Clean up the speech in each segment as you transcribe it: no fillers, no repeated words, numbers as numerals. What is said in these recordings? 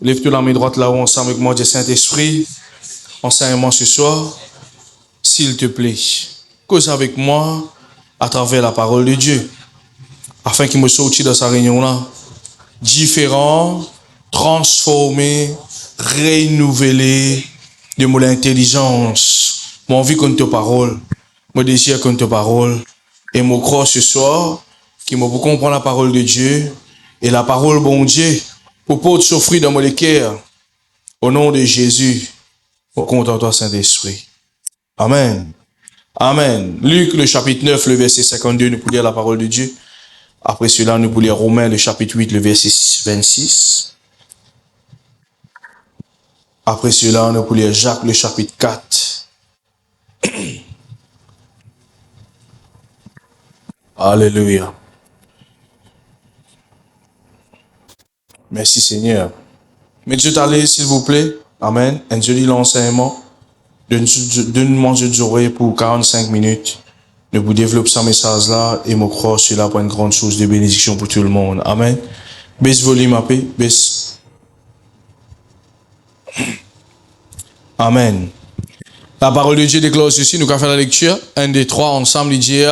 Lève-toi la main droite là-haut ensemble avec moi, Dieu Saint-Esprit. Enseignement ce soir, s'il te plaît, cause avec moi à travers la parole de Dieu, afin qu'il me sorti dans sa réunion-là, différent, transformé, renouvelé de mon intelligence. Mon envie contre ta parole, mon désir contre ta parole, et mon croix ce soir, qui me pour comprendre la parole de Dieu, et la parole bon Dieu, pour pas te souffrir dans mon cœur, au nom de Jésus, au compte en toi Saint-Esprit. Amen. Amen. Luc, le chapitre 9, le verset 52, nous pouvons lire la parole de Dieu. Après cela, nous pouvons lire Romains, le chapitre 8, le verset 26. Après cela, nous pouvons lire Jacques, le chapitre 4. Alléluia. Merci Seigneur. Mais Dieu t'allez, s'il vous plaît. Amen. Et je lis l'enseignement. Donne-moi Dieu d'oreille pour 45 minutes. Je vous développe ce message-là et me crois cela pour une grande chose de bénédiction pour tout le monde. Amen. Baisse volume à paix. Baisse. Amen. La parole de Dieu déclare ceci. Nous allons faire la lecture. 1, 2, 3 ensemble. Il dit,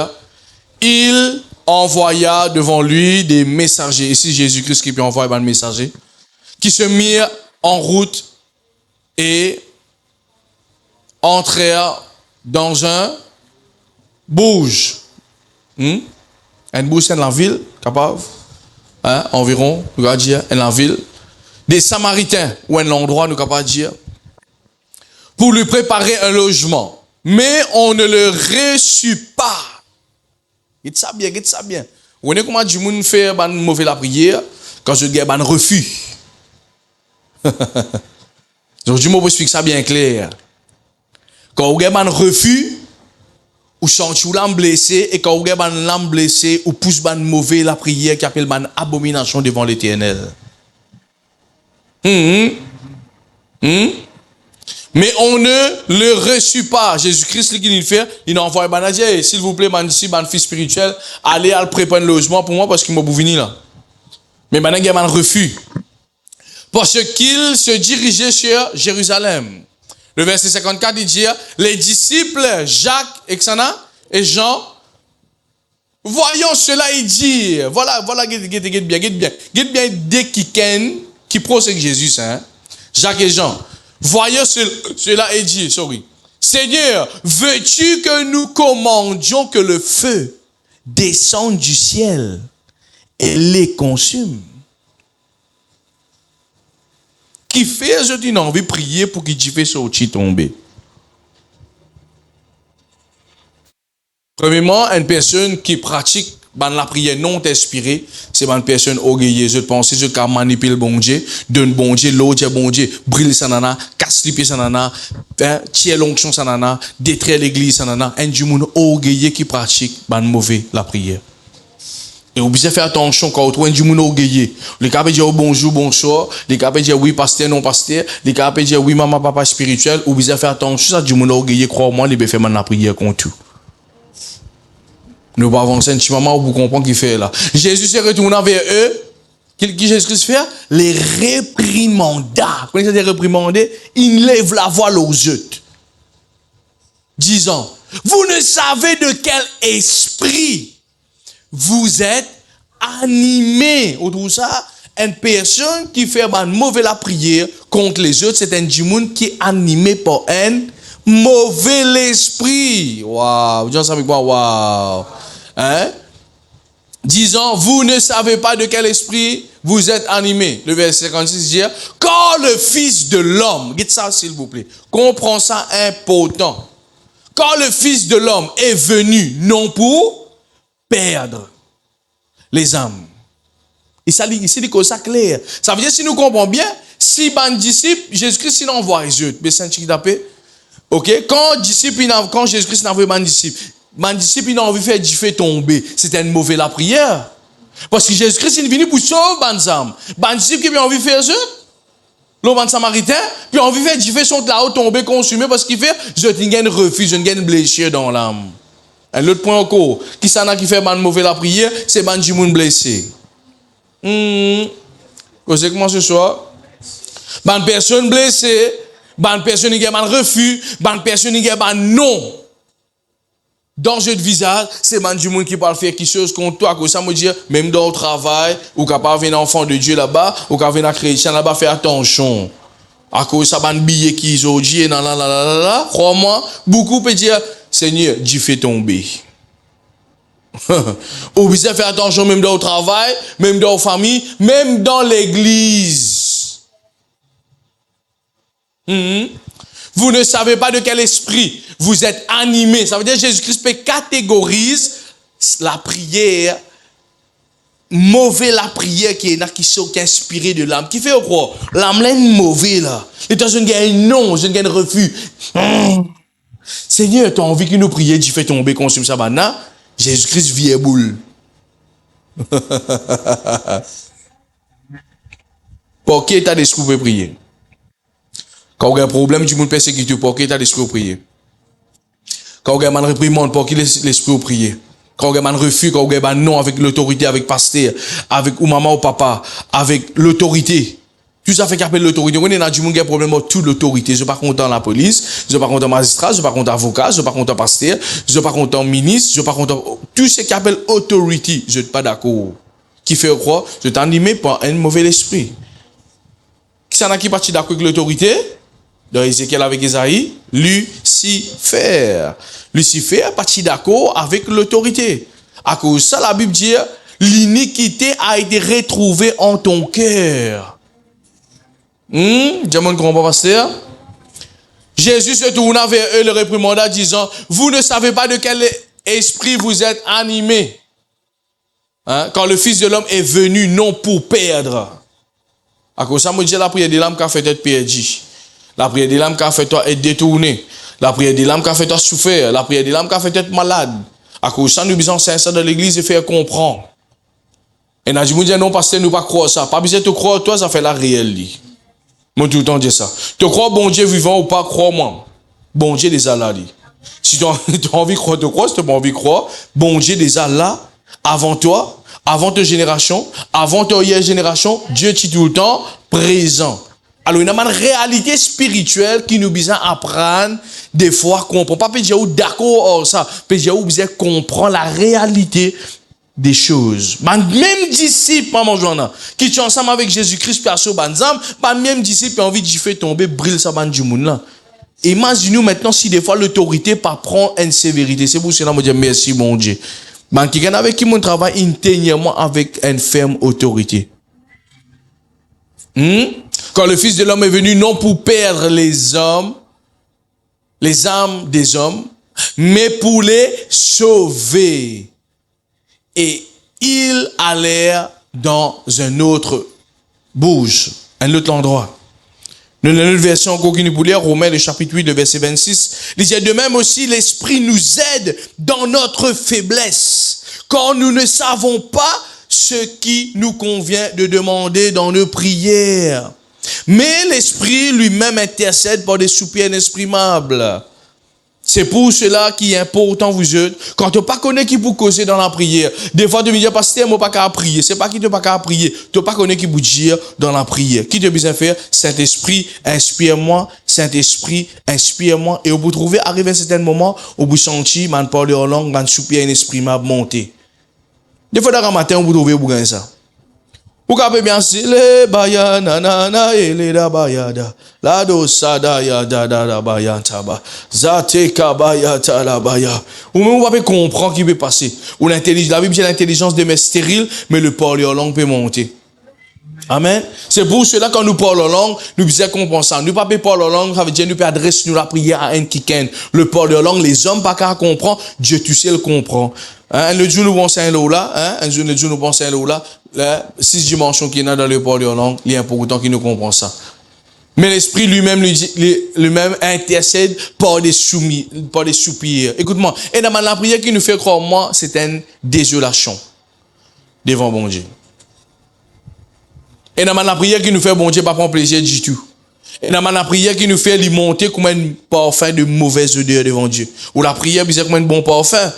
il envoya devant lui des messagers. Ici, Jésus-Christ qui peut envoyer un messager. Qui se mirent en route et entrèrent dans un bouge. Un bouge, c'est dans la ville, capable. Environ, nous allons dire, dans la ville. Des Samaritains, ou un endroit, nous allons dire. Pour lui préparer un logement. Mais on ne le reçut pas. Dites ça bien, dites ça bien. Vous voyez comment du monde fait une mauvaise la prière quand je dis un refus. Donc, je vais expliquer ça bien clair. Quand vous avez un refus, ou sentez ou l'âme blessée, et quand vous avez une âme blessée, ou pousse une mauvaise la prière qui appelle une abomination devant l'Éternel. Mais on ne le reçut pas. Jésus-Christ, ce qu'il fait, il envoie un Dieu, s'il vous plaît, mon disciple, mon fils spirituel, allez à préparer un logement pour moi parce qu'il m'a venir là. Mais maintenant, il y a un refus. Parce qu'il se dirigeait sur Jérusalem. Le verset 54, il dit, les disciples, Jacques et Jean, voyant cela, il dit, voilà, guette bien, dès qui procède Jésus, Jacques et Jean, voyant cela, il dit, Seigneur, veux-tu que nous commandions que le feu descende du ciel et les consume? Qui fait, je dis, envie de prier pour qu'il te fasse sortir tomber. Premièrement, une personne qui pratique la prière non inspirée, c'est une personne orgueilleuse. Je pense, je peux manipuler le bon Dieu, donne bon Dieu, l'autre bon Dieu, brille sanana, casse les pieds sanana, tirer l'onction sanana, détruire l'église sanana. Un du monde orgueilleux qui pratique mauvais la prière. Et vous devez faire attention quand vous trouvez du monde orgueilleux. Les gars peuvent dire bonjour, bonsoir. Les gars peuvent dire oui, pasteur, non pasteur. Les gars peuvent dire oui, maman, papa spirituel. Vous devez faire attention. Ça, du monde orgueilleux, crois-moi, ils peuvent faire la prière contre tout. Nous allons avancer un petit moment où vous comprenez qu'il fait là. Jésus s'est retourné vers eux. Qu'est-ce que Jésus fait? Les réprimanda. Quand il dit réprimander, il lève la voix aux yeux. Disant, vous ne savez de quel esprit vous êtes animé. Autour de ça, une personne qui fait une mauvaise la prière contre les autres, c'est un djimoun qui est animé par un mauvais esprit. Waouh, vous dites ça avec moi, waouh. Disant, vous ne savez pas de quel esprit vous êtes animé. Le verset 56 dit, quand le Fils de l'homme, dites ça s'il vous plaît, comprends ça important. Quand le Fils de l'homme est venu, non pour perdre les âmes. Et ça dit que ça clair. Ça veut dire, si nous comprenons bien, si ban disciple, Jésus-Christ, il envoie les autres. Ok? Quand Jésus-Christ n'a pas de disciple, mon disciple, il a envie de faire du feu tomber. C'était une mauvaise la prière. Parce que Jésus-Christ, il est venu pour sauver les âmes. Mon disciple qui a envie de faire ça, l'homme samaritain, puis a envie de faire du feu sont là-haut tomber, consumé, parce qu'il fait, je n'ai un refus, je n'ai une blessure dans l'âme. Un autre point encore, qui s'en a qui fait une mauvaise la prière, c'est un blessé. Vous savez comment ce soir? Ban personne blessée, ban personne qui a un refus, ban personne qui a un non. Dans ce visage, c'est ban du monde qui parle faire quelque chose contre toi, que ça me dit, même dans le travail, ou capable venir enfant de Dieu là-bas, ou capable venir chrétien là-bas, faire attention. À cause ça ban billet qu'ils ont dit, crois-moi, beaucoup peuvent dire, Seigneur, Dieu fait tomber. Ou bien faire attention même dans le travail, même dans la famille, même dans l'église. Vous ne savez pas de quel esprit vous êtes animé. Ça veut dire que Jésus-Christ catégorise la prière, mauvais la prière qui est inspirée de l'âme. Qui fait quoi? L'âme est mauvais là. Et toi, je ne gagne non, je ne gagne refus. Seigneur, tu as envie que nous prions, tu fais tomber, consume ça, maintenant. Jésus-Christ vient boule. Pour qui état d'esprit peut prier? Quand on a un problème, tu peux persécuter. Pour qui état d'esprit peut prier? Quand on a un réprimande, pour qui l'esprit peut prier? Quand on a un refus, quand on a un non avec l'autorité, avec pasteur, avec ou maman ou papa, avec l'autorité. Tout ça fait qu'appelle l'autorité. On a du monde qui a un problème avec toute l'autorité. Je ne suis pas content la police, je ne suis pas content magistrat, je ne suis pas content avocat, je ne suis pas content pasteur, je ne suis pas content ministre, je ne suis pas content. Tout ce qui appelle autorité, je ne suis pas d'accord. Qui fait quoi? Je t'ai animé par un mauvais esprit. Qui s'en a qui parti d'accord avec l'autorité? Dans Ézéchiel avec Esaïe, Lucifer. Lucifer est parti d'accord avec l'autorité. À cause de ça, la Bible dit, l'iniquité a été retrouvée en ton cœur. Diamant comprend pas, pasteur? Jésus se tourna vers eux, le réprimanda, disant, vous ne savez pas de quel esprit vous êtes animés. Quand le Fils de l'homme est venu, non pour perdre. À cause de ça, me dit la prière de l'âme qui a fait être perdu. La prière de l'âme qui a fait toi être détourné. La prière de l'âme qui a fait toi souffrir. La prière de l'âme qui a fait être malade. À cause de ça, nous besoin sincère dans l'église et faire comprendre. Et nous disons, non, pasteur, nous pas croire ça. Pas besoin de te croire, toi, ça fait la réelle. Moi, tout le temps, dis ça. Tu crois bon Dieu vivant ou pas, crois-moi. Bon Dieu des Allah. Si tu as envie de croire, tu crois. Si tu n'as pas envie de croire, bon Dieu des Allah, avant toi, avant ta génération, avant ta hier génération, Dieu est tout le temps présent. Alors, il y a une réalité spirituelle qui nous besoin apprendre, des fois, comprendre. Pas peut dire d'accord, ça. Peut dire besoin comprendre la réalité des choses. Même disciple, maman Joanna, qui sont ensemble avec Jésus-Christ, perso banzam, pas même disciple qui a envie de faire tomber, brille ça ban du monde là. Imaginez-nous maintenant si des fois l'autorité pas prend une sévérité. C'est pour cela que je dis merci mon Dieu. Quelqu'un avec qui mon travail intérieurement avec une ferme autorité. Quand le Fils de l'homme est venu, non pour perdre les hommes, les âmes des hommes, mais pour les sauver. Et ils allèrent dans un autre bouge, un autre endroit. Dans une autre version, qu'on peut lire, Romains, le chapitre 8, le verset 26, il dit, de même aussi, l'Esprit nous aide dans notre faiblesse, quand nous ne savons pas ce qui nous convient de demander dans nos prières. Mais l'Esprit lui-même intercède par des soupirs inexprimables. C'est pour cela qu'il est important, vous êtes, quand tu n'as pas connaît qui vous causer dans la prière. Des fois, tu me dis, pasteur, moi, pas qu'à prier. C'est pas qui te pas qu'à prier. Tu n'as pas connaît qui vous dire dans la prière. Qui te besoin faire? Saint-Esprit, inspire-moi. Saint-Esprit, inspire-moi. Et vous trouvez, arrivé à un certain moment, où vous sentez, man parler en langue, man soupir inexprimable monter. Des fois, dans le matin, vous trouvez, vous gagnez ça. Vous avez bien dit, le baya nanana et le da bayada. La dosada ya da da da baya taba. Zate kabaya talabaya. Ou même vous pouvez comprendre qui peut passer. Ou l'intelligence, la Bible dit l'intelligence des mères stériles, mais le parler en langue peut monter. Amen. C'est pour cela quand nous parlons en langue, nous devons comprendre ça. Nous ne pouvons pas parler en langue, ça veut dire nous pouvons adresser nous la prière à un qui ken. Le parler en langue, les hommes pas qu'à comprendre, Dieu tu sais le comprend. Le jour nous pensons à l'eau là, un jour nous pensons à l'eau là, 6 dimensions qui sont dans le parler en langue, il est important qu'il nous comprenne ça. Mais l'Esprit lui-même intercède par des soupirs. Écoute-moi, et dans la prière qui nous fait croire, moi, c'est une désolation devant bon Dieu. Et dans la prière qui nous fait bon Dieu pas prendre plaisir du tout. Et dans la prière qui nous fait lui monter comme un parfum de mauvaise odeur devant Dieu. Ou la prière c'est comme un bon parfum.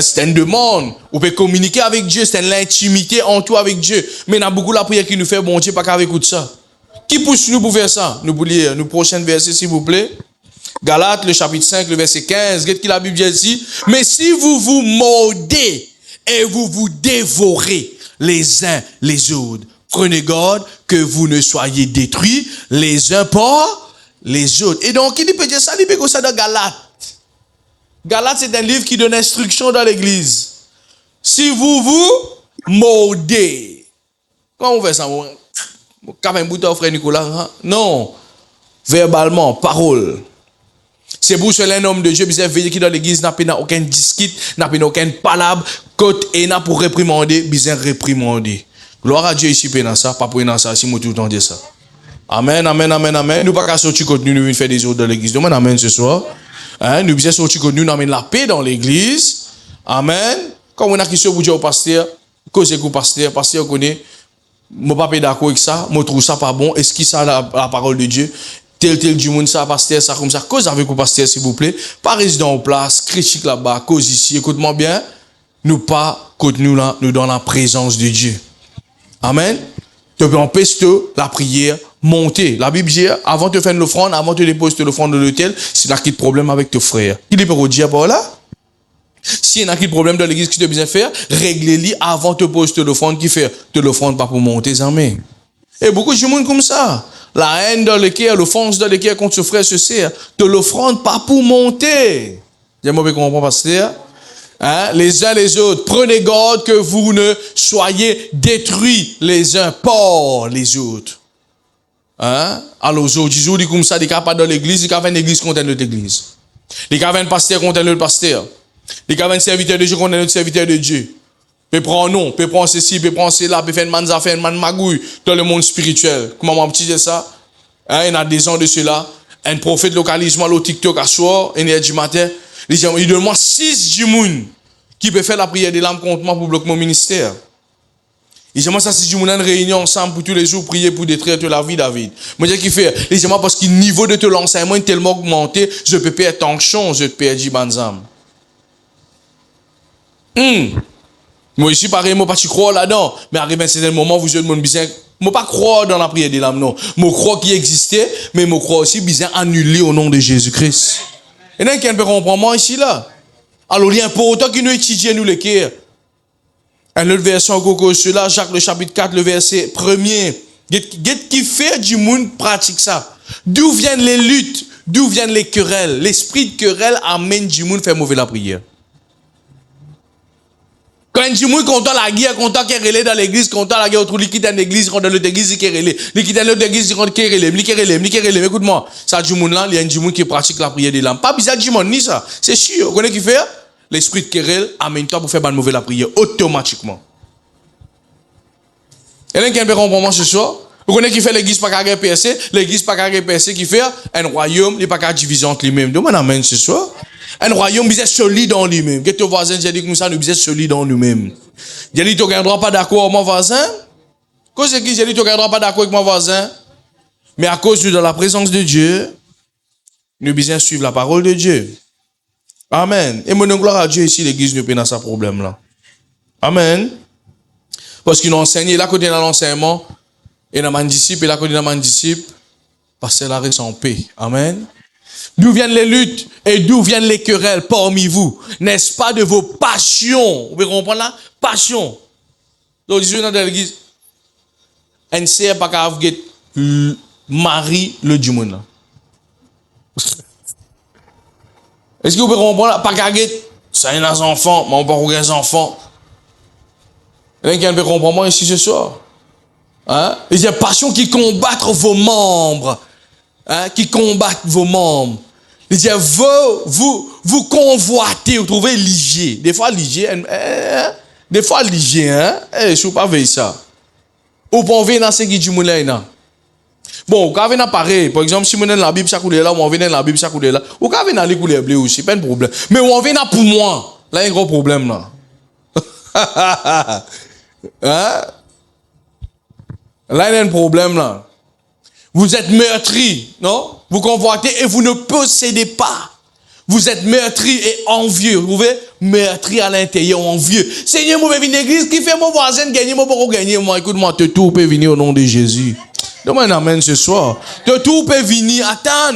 C'est une demande. On peut communiquer avec Dieu, c'est l'intimité en toi avec Dieu. Mais il y a beaucoup la prière qui nous fait bon Dieu pas qu'avec tout ça. Qui pousse nous pour faire ça? Nous pour lire le prochain verset, s'il vous plaît. Galates, le chapitre 5, le verset 15. Qu'est-ce que la Bible dit? Mais si vous vous mordez et vous vous dévorez les uns les autres, prenez garde que vous ne soyez détruits les uns par les autres. Et donc, il peut dire ça, il peut dire ça dans Galates. Galates, c'est un livre qui donne instruction dans l'église. Si vous vous mordez. Comment on fait ça? Quand un bouton, frère Nicolas? Non. Verbalement, parole. C'est pour cela un homme de Dieu, bien veiller qui dans l'église n'a pas aucun disquite, n'a pas aucun palabre, côte et n'a pour réprimander, bien réprimander. Gloire à Dieu ici, dans ça, pas pour dans ça, si moi tout le temps dit ça. Amen, amen, amen, amen. Nous pas qu'à sortir contenu, nous venons faire des autres dans l'église. Demande amen ce soir. Hein? Nous bien sortir contenu, nous amène la paix dans l'église. Amen. Comme on a question pour dire au pasteur, cause au pasteur connaît, moi pas d'accord avec ça, moi trouve ça pas bon. Est-ce qu'il ça la parole de Dieu? Tel du monde ça, pasteur, ça comme ça. Cause avec vous, pasteur, s'il vous plaît. Pas résident en place, critique là-bas, cause ici. Écoute-moi bien. Nous pas, nous là, nous dans la présence de Dieu. Amen. Tu peux empêcher la prière monter. La Bible dit, avant de faire l'offrande, avant de déposer l'offrande de l'autel, c'est là qu'il y a problème avec tes frères. Il est pour dire par là. S'il y a un problème dans l'église qui te besoin faire, réglez-le avant de poser l'offrande qui fait de l'offrande pas pour monter, amen. Et beaucoup de gens comme ça. La haine dans le cœur, l'offense dans le cœur contre ce frère se sert. De l'offrande pas pour monter. J'ai-moi bien compris, pasteur. Hein? Les uns les autres. Prenez garde que vous ne soyez détruits les uns par les autres. Hein? Alors, aujourd'hui, ils comme ça, des cas pas dans l'église, des cas une église contre notre église. Des cas un pasteur contre notre pasteur. Des cas un serviteur de Dieu contre notre serviteur de Dieu. Peut prendre non, peut prendre ceci, peut prendre cela, peut faire une manza, faire une man magouille dans le monde spirituel. Comment mon petit dit ça? Hein, il y a des ans de cela. Un prophète localisement au TikTok à soir, énergie matin. Il donne moi 6 du monde qui peut faire la prière des larmes contre moi pour bloquer mon ministère. Il dit moi ça 6 du monde en réunion ensemble pour tous les jours prier pour détruire toute la vie David. Moi je dis qu'il fait. Il dit moi parce que le niveau de l'enseignement est tellement augmenté, je peux perdre tension, je peux perdre banzam. Moi ici pareil, moi pas tu crois là-dedans, mais arrive à un certain moment vous êtes mon bizarre. Moi pas croire dans la prière des larmes non. Moi crois qu'il existait, mais moi crois aussi bizarre annulé au nom de Jésus-Christ. Et là quelqu'un peut comprendre moi ici là. Alors il est important que nous étudions nous les cœurs. Un autre verset encore cela, Jacques le chapitre 4 le verset 1er. Qu'est-ce qui fait du monde pratique ça? D'où viennent les luttes? D'où viennent les querelles? L'esprit de querelle amène du monde faire mauvais la prière. Quand du monde content la guerre, content qui est relé dans l'église, content la guerre autour de l'église dans l'église, contre l'autre église qui est relé. L'église dans l'autre église qui est relé. Écoute-moi, ça du monde là, il y a du monde qui pratique la prière des larmes. Pas bizarre du monde ni ça. C'est sûr. Vous connaissez qui fait? L'esprit de querelle amène toi pour faire une mauvaise la prière automatiquement. Et là, quelqu'un peut comprendre ce soir? Vous connaissez qui fait l'église pas qu'à percer? L'église pas qu'à percer qui fait un royaume, il pas qu'à division entre lui-même. Demande amen ce soir. Un royaume bizarre solide en lui-même. Que ton voisin j'ai dit comme ça, nous bizarre solide en nous-mêmes. J'ai dit tu ne pas d'accord avec mon voisin? Cause qui j'ai dit tu ne pas d'accord avec mon voisin? Mais à cause de la présence de Dieu, nous bizarre suivre la parole de Dieu. Amen. Et mon gloire à Dieu ici, l'église ne peut pas dans ce problème-là. Amen. Parce qu'il nous enseigne, là, côté dans l'enseignement, et dans mon disciple, et là, côté dans mon disciple, parce que la reste en paix. Amen. D'où viennent les luttes et d'où viennent les querelles parmi vous? N'est-ce pas de vos passions? Vous pouvez comprendre là? Passion. Donc, disons dans l'église, un ne sait pas qu'à Marie le du monde. Est-ce que vous pouvez comprendre là? Pas qu'à ça y a des enfants, mais on peut pas des enfants. Quelqu'un peut comprendre moi ici ce soir? Hein? Il y a passion qui combattent vos membres. Hein? Qui combattent vos membres. Il dit, vous convoitez, vous trouvez ligier. Des fois ligier, hein? Je ne suis pas veillé ça. Ou pour venir dans ce qui est du moulin. Bon, quand on vient pareil, par exemple, si on est dans la Bible, chaque couleur là, ou on vient dans la Bible, chaque couleur là, ou quand on vient dans les couleurs bleues aussi, pas de problème. Mais on vient dans pour moi, là, il y a un gros problème là. Hein? Là, il y a un problème là. Vous êtes meurtri, non? Vous convoitez et vous ne possédez pas. Vous êtes meurtri et envieux. Vous pouvez meurtri à l'intérieur, envieux. Seigneur, moi, je viens à l'église, qui fait mon voisin gagner, moi, pour gagner, moi, écoute-moi, tout peut venir au nom de Jésus. Donne-moi un amen ce soir. De tout peut venir. Attends.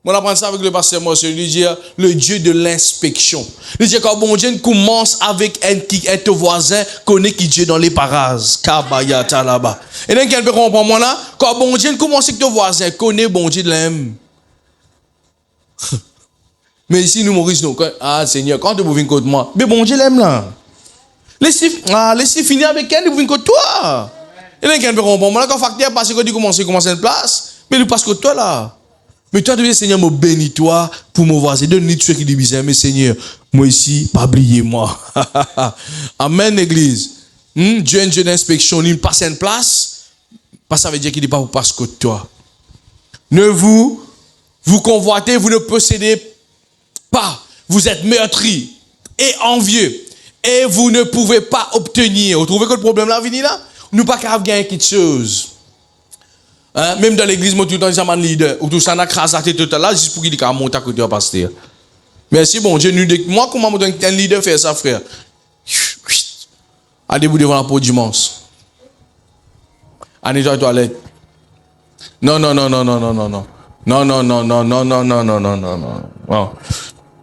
On apprend ça avec le pasteur Mosse. Il dit le Dieu de l'inspection. Il dit quand bon Dieu commence avec un voisin, connaît qui Dieu dans les parages. Kabaya talaba. Et donc, quelqu'un peut comprendre moi là? Quand bon Dieu commence avec ton voisin, connaît bon Dieu de l'aime. Mais ici, nous, Maurice, nous, Seigneur, quand tu viens contre moi, mais bon Dieu l'aime là. Laissez finir avec elle, vous venez contre toi. Et là, quelqu'un peut comprendre moi là, quand facteur passe, quand tu commences une place, mais il passe contre toi là. Mais toi, tu dis, Seigneur, me bénis-toi pour me voir. C'est donne-nous ceux qui disent, mais Seigneur, moi ici, pas oublier moi. Amen, l'église. Dieu est un Dieu d'inspection. Il passe une place, ça veut dire qu'il n'est pas pour passer contre toi. Ne vous convoitez, vous ne possédez pas. Vous êtes meurtri et envieux. Et vous ne pouvez pas obtenir. Vous trouvez que le problème là, vient là? Nous pas qu'à gagner quelque chose. Hein? Même dans l'église, moi, tout le temps, ils ont un leader. Ou tout ça, on a crasé la tête tout à l'heure, juste pour qu'il dise à monter à côté du pasteur. Merci, bon Dieu. Moi, comment un leader fait ça, frère? Allez-vous devant la peau dimanche. Allez dans la toilette. Non.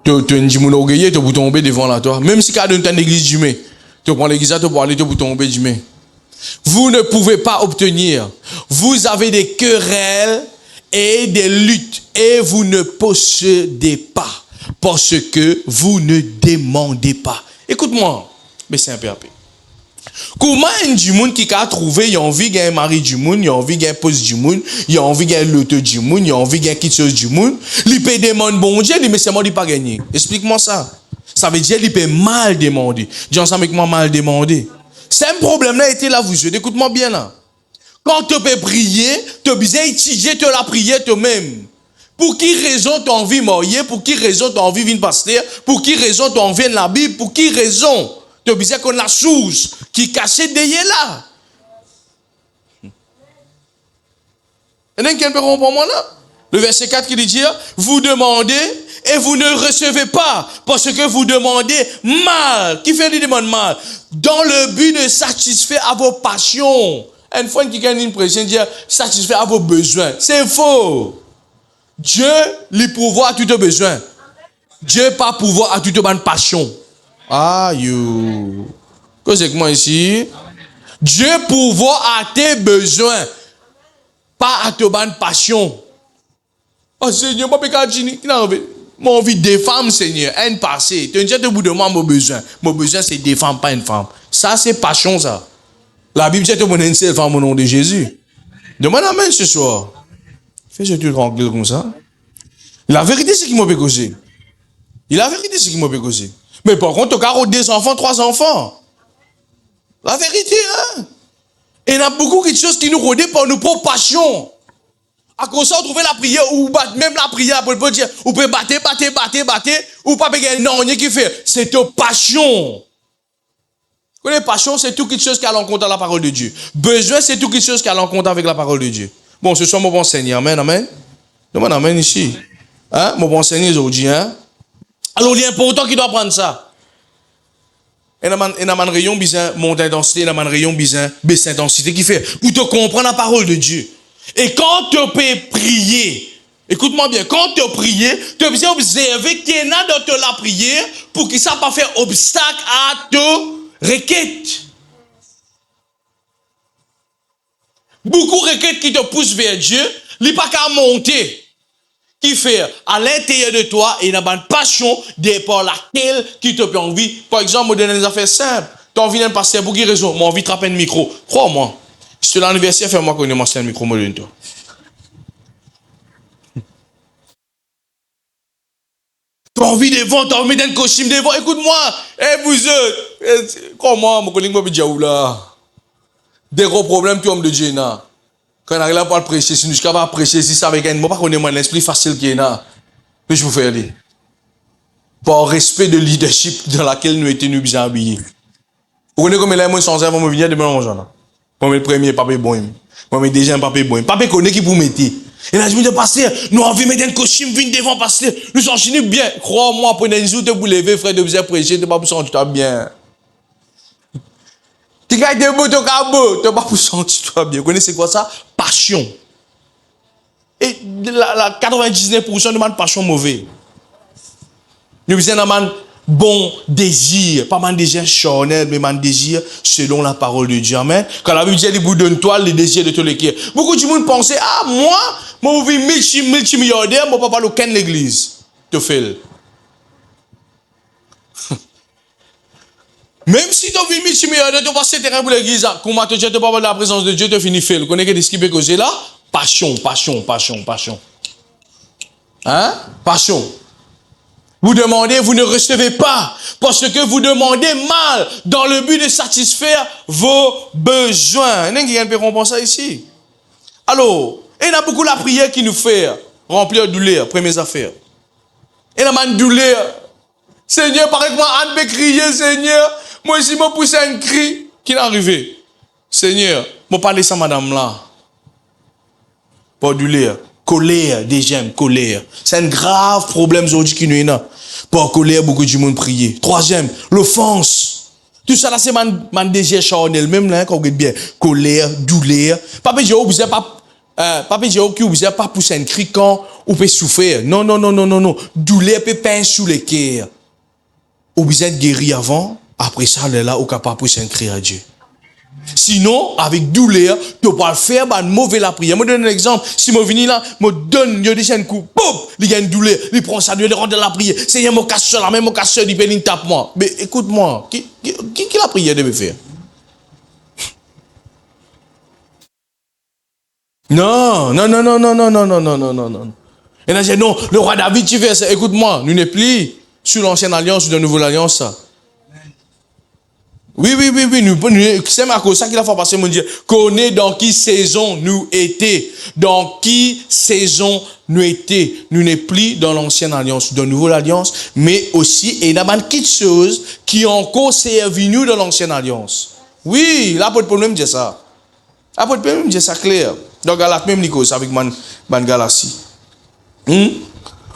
Tu dis, mon orgueil, tu peux tomber devant la toi. Même si tu as une église du mai, tu prends l'église, tu peux aller, tu peux tomber du mai. Vous ne pouvez pas obtenir. Vous avez des querelles et des luttes et vous ne possédez pas parce que vous ne demandez pas. Écoute-moi, mais c'est un peu. Comment un du monde qui a trouvé, il a envie d'un mari du monde, il a envie d'un poste du monde, il a envie d'un loto du monde, il a envie d'un quelque chose du monde, il peut demander bon Dieu, mais c'est moi qui pas gagné. Explique-moi ça. Ça veut dire qu'il peut mal demander. Dis ensemble avec moi mal demander. C'est un problème là, était là, vous êtes. Écoute-moi bien là. Quand tu peux prier, tu as besoin d'étudier la prière toi-même. Pour qui raison tu as envie de mourir? Pour qui raison tu as envie de venir pasteur? Pour qui raison tu as envie de la Bible? Pour qui raison tu as besoin qu'on la chose qui est cachée derrière là? Et donc, quelqu'un peut comprendre moi là? Le verset 4 qui dit, vous demandez et vous ne recevez pas parce que vous demandez mal. Qui fait des demandes mal? Dans le but de satisfaire à vos passions. Une fois qui gagne une pression, dit satisfaire à vos besoins. C'est faux. Dieu lui pourvoit à tous tes besoins. Dieu pas pouvoir à toutes tes bonnes passions. Ah, you. Qu'est-ce que moi ici? Dieu pourvoit à tes besoins, pas à tes bonnes passions. Oh Seigneur, pas moi envie de défendre, Seigneur. Un passé. Tu dis au bout de moi, mon besoin. Mon besoin, c'est défendre, pas une femme. Ça, c'est passion, ça. La Bible dit que mon une seule femme au nom de Jésus. Demande amen ce soir. Fais-je tout tranquille comme ça. La vérité, c'est qu'il m'a causé. La vérité, c'est qu'il m'a causé. Mais par contre, tu as 2 enfants, 3 enfants. La vérité, hein. Et il y a beaucoup de choses qui nous rodent par nos propres passions. À cause de ça, on trouve la prière, ou même la prière, pour le dire, ou peut battre, ou pas payer non, rien qui fait. C'est ta passion. La passion, c'est tout quelque chose qui a l'encontre à la parole de Dieu. Besoin, c'est tout quelque chose qui a l'encontre avec la parole de Dieu. Bon, ce soit mon bon Seigneur. Amen, amen. Demande amen ici. Hein, mon bon Seigneur aujourd'hui, hein. Alors, il est important qu'il doit prendre ça. Et il y a un rayon bizarre, monte intensité, il y a un rayon bizarre, baisse intensité qui fait pour te comprendre la parole de Dieu. Et quand tu peux prier, écoute-moi bien, quand tu pries, tu as besoin d'observer qu'il y en a dans la prière pour qu'il ne soit pas fait obstacle à ta requête. Beaucoup de requêtes qui te poussent vers Dieu, il n'y a pas qu'à monter. Qui fait à l'intérieur de toi et il y a une passion par laquelle qui te peut envie. Par exemple, je donne des affaires simples. Tu as envie d'un pasteur pour quelle raison? Moi, envie de trapper un micro. Crois-moi. Si tu es à l'université, fais-moi connaître un micro, moi, de toi. Tu as envie de vendre, tu as envie d'un costume devant. Écoute-moi. Vous autres. Crois-moi, mon collègue m'a dit là. Des gros problèmes, tu as de Dieu. Quand on arrive à pas prêcher, si nous sommes capables de prêcher, si ça avec un, moi pas connaître l'esprit facile qui est là. Mais je vous fais aller. Par respect de leadership dans laquelle nous étions bien habillés. Vous connaissez comme les gens sans air, vont me venir demain en mangeant. Moi, le premier, papa est bon. Moi, le deuxième, papa est bon. Papa connaît qui vous mettez. Et là, je me dis, pasteur, nous avons mis un costume, venir devant, pasteur. Nous sommes chez nous bien. Crois-moi, prenez une joute, vous lever, frère, de vous prêcher, de pas vous sentir bien. Tu as été beau, tu n'as pas pour sentir toi bien. Vous connaissez quoi ça? Passion. Et la 99% de ma passion mauvaise. Nous avons un bon désir, pas un désir charnel, mais un désir selon la parole de Dieu. Amen. Quand la Bible dit, il vous donne toi le désir de te l'écrire. Beaucoup de monde pensent, ah, moi, je vis multimilliardaire, moi, pas parler aucun de l'église. Tu fais. Même si tu vis multimilliardaire, tu passes terrain pour l'église, comment tu ne pas la présence de Dieu, tu finis fait. Vous connaissez ce qui peut causer là? Passion. Hein? Passion. Vous demandez, vous ne recevez pas, parce que vous demandez mal, dans le but de satisfaire vos besoins. Il y a quelqu'un qui comprend ça ici. Alors, il y a beaucoup la prière qui nous fait remplir douleur, premières affaires. Il y a une douleur. Seigneur, par exemple, Anne peut crier, Seigneur, moi aussi, je pousse un cri qui n'est arrivé. Seigneur, je ne parle pas de madame là. Pas douleur. Colère, déjà, colère. C'est un grave problème aujourd'hui qui nous est là. Par colère, beaucoup de monde prier. Troisième, l'offense. Tout ça là, c'est mon désir charnel. Même là, quand vous êtes bien. Colère, douleur. Papa Dieu, vous n'avez pas, vous n'avez pas poussé un cri quand vous pouvez souffrir. Non. Douleur peut peindre sous les cœurs. Vous êtes guéri avant. Après ça, là, vous n'êtes pas pousser un cri à Dieu. Sinon, avec douleur, tu peux faire une mauvaise la prière. Je donne un exemple. Si je viens là, je donne un coup, pouf, il y a une douleur, il prend ça, il rentre dans la prière. Seigneur, mon casseur, la même mon casseur, il peut tape moi. Mais écoute-moi, qui la prière devait faire? Non. Et là, j'ai non, le roi David, tu fais ça. Écoute-moi, nous n'est plus sur l'ancienne alliance ou de la nouvelle alliance, ça. Oui, c'est à cause ça qu'il a fait passer mon Dieu. Connais dans qui saison nous étions. Dans qui saison nous étions. Nous n'est plus dans l'ancienne alliance, dans la nouvelle alliance, mais aussi, et il y a beaucoup de choses qui ont encore servi nous dans l'ancienne alliance. Oui, là, pas de problème, dire ça. Là, pas de problème, dire ça clair. Donc, Galate, même Nikos, avec man Galatie.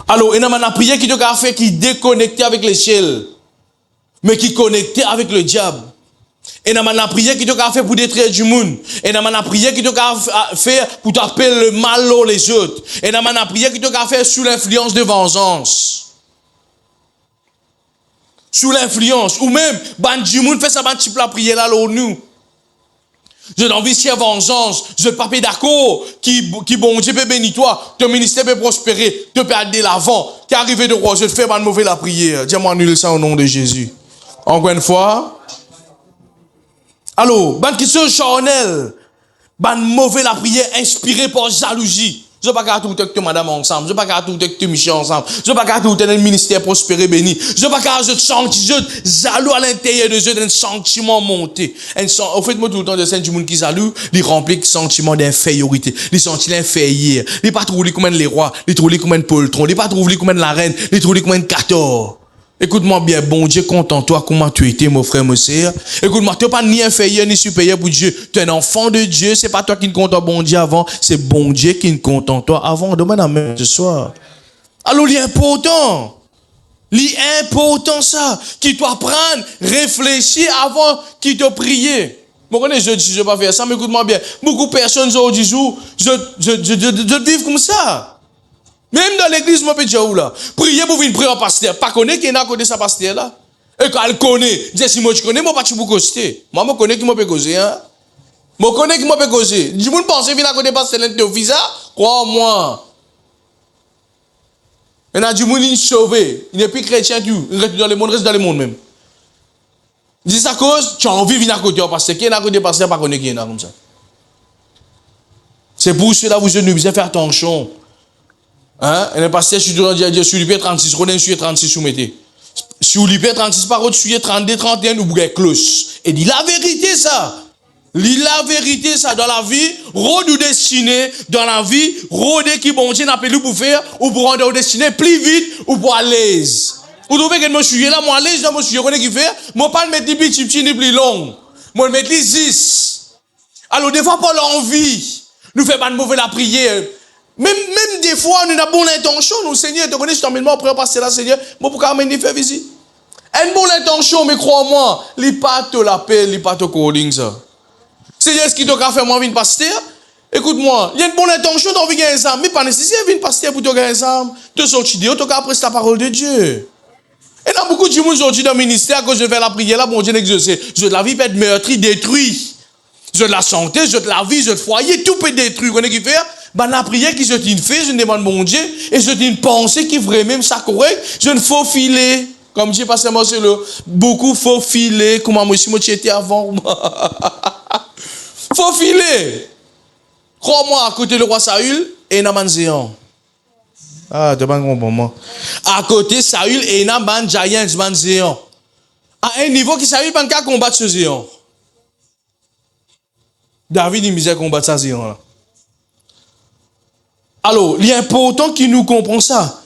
Alors, il y a une prière qui t'a fait qui déconnectait avec l'échelle, mais qui connectait avec le diable. Et il y a une prière qui t'a fait pour détruire du monde. Et il y a une prière qui t'a fait pour t'appeler le mal aux les autres. Et il y a une prière qui t'a fait sous l'influence de vengeance. Sous l'influence. Ou même, du monde fait ça, type la prière là, nous. Je t'envie de faire vengeance. Je ne pas d'accord. Qui bon Dieu peut bénir toi. Ton ministère peut prospérer. Tu peux aller l'avant. Qui arrive de roi. Je te fais une mauvaise la prière. Dis-moi, annule ça au nom de Jésus. Encore une fois. Alors, ban question charnel, ban mauvais la prière inspirée par jalousie. Je ne veux pas tout avec madame ensemble. Je ne veux pas tout avec Michel ensemble. Je ne veux pas tout le ministère prospéré béni. Je ne veux pas je sens jaloux à l'intérieur de Dieu, un sentiment monté. Au fait, moi, tout le temps, de du monde qui jaloux, il remplit le sentiment d'infériorité. Il sentit l'inférieur. Il pas trouvé comme les rois. Il trouvé comme un poltron. Il pas trouvé comme la reine. Il trouvé comme un 14. Écoute-moi bien, bon Dieu, contente-toi comment tu étais, mon frère, mon sœur. Écoute-moi, tu n'es pas ni inférieur ni supérieur pour Dieu. Tu es un enfant de Dieu, c'est pas toi qui ne compte bon Dieu avant, c'est bon Dieu qui ne compte toi avant. Demande à moi ce soir. Alors, il est important. Il est important ça. Qui doit prendre, réfléchir avant qu'il te prie. Bon, je ne vais pas faire ça, mais écoute-moi bien. Beaucoup de personnes aujourd'hui, je vivent comme ça. Même dans l'église, moi, je peux dire là. Prier pour venir prier en pasteur. Pas connaître qui est à côté de sa pasteur là. Et quand elle connaît, dis si moi tu connais, moi pas tu peux causer. Moi, je connais qui moi peut causer, hein. Moi, connais qui moi peut causer. Du monde pense venir à côté de pasteur de visa, crois-moi. Il y a du monde qui est sauvé. Il n'est plus chrétien du tout. Il reste dans le monde, reste dans le monde même. Dis ça cause, tu as envie de venir à côté de pasteur. Qui est à côté de pasteur, pas connaître qui est là comme ça. C'est pour cela que vous devez faire attention. Hein? Et le pasteur, je suis du 36, on est sur 36 soumettez. Sur le 36, par contre, sur 32, 31, vous avez close. Et dit la vérité, ça. La vérité, ça, dans la vie, rôde ou destiné, dans la vie, rôde qui bon Dieu n'a pas pour faire, ou pour rendre au destiné plus vite, ou pour à l'aise. Vous trouvez que je suis là, moi à l'aise, je suis là, qui fait, moi pas le mettre des petits, ni plus long. Moi le mettre les 10. Alors, des fois, pas l'envie, nous fait pas de mauvais la prière. Même des fois, nous avons bonne intention, nous, Seigneur, tu connais, je t'emmène moi, après passer là, Seigneur, moi, pour qu'à faire visite. Une bonne intention, mais crois-moi, il n'est pas te l'appel, il n'est pas te calling ça. C'est ce qui t'a fait moi venir pasteur. Écoute-moi, il y a une bonne intention d'envie gagner ça, mais pas nécessaire de venir pasteur pour te gagner ça. Tu sorti de tu as prêté la parole de Dieu. Et il y a beaucoup de gens qui sortent dans le ministère quand je fais la prière là, bon Dieu n'exauce. Je de la vie peut être meurtrie, détruite. Je de la santé, je de la vie, je de foyer, tout peut être détruit. Vous connaissez qui fait? Ben, la prière qui je t'ai fait, je demande mon Dieu, et je t'ai une pensée qui ferait même ça correct, je ne faut filer. Comme dit Pasteur Marcelo, beaucoup faut filer, comme moi aussi, moi, j'étais avant. Faut filer. Crois-moi, à côté du roi Saül, et Naman Zéan. Ah, tu pas comprendre. À côté Saül, et Naman Giant, Man Zéan. À un niveau qui Saül, pas qu'à combattre ce Zéan. David, il misait combattre ça Zéan là. Alors, il est important qu'il nous comprenne ça.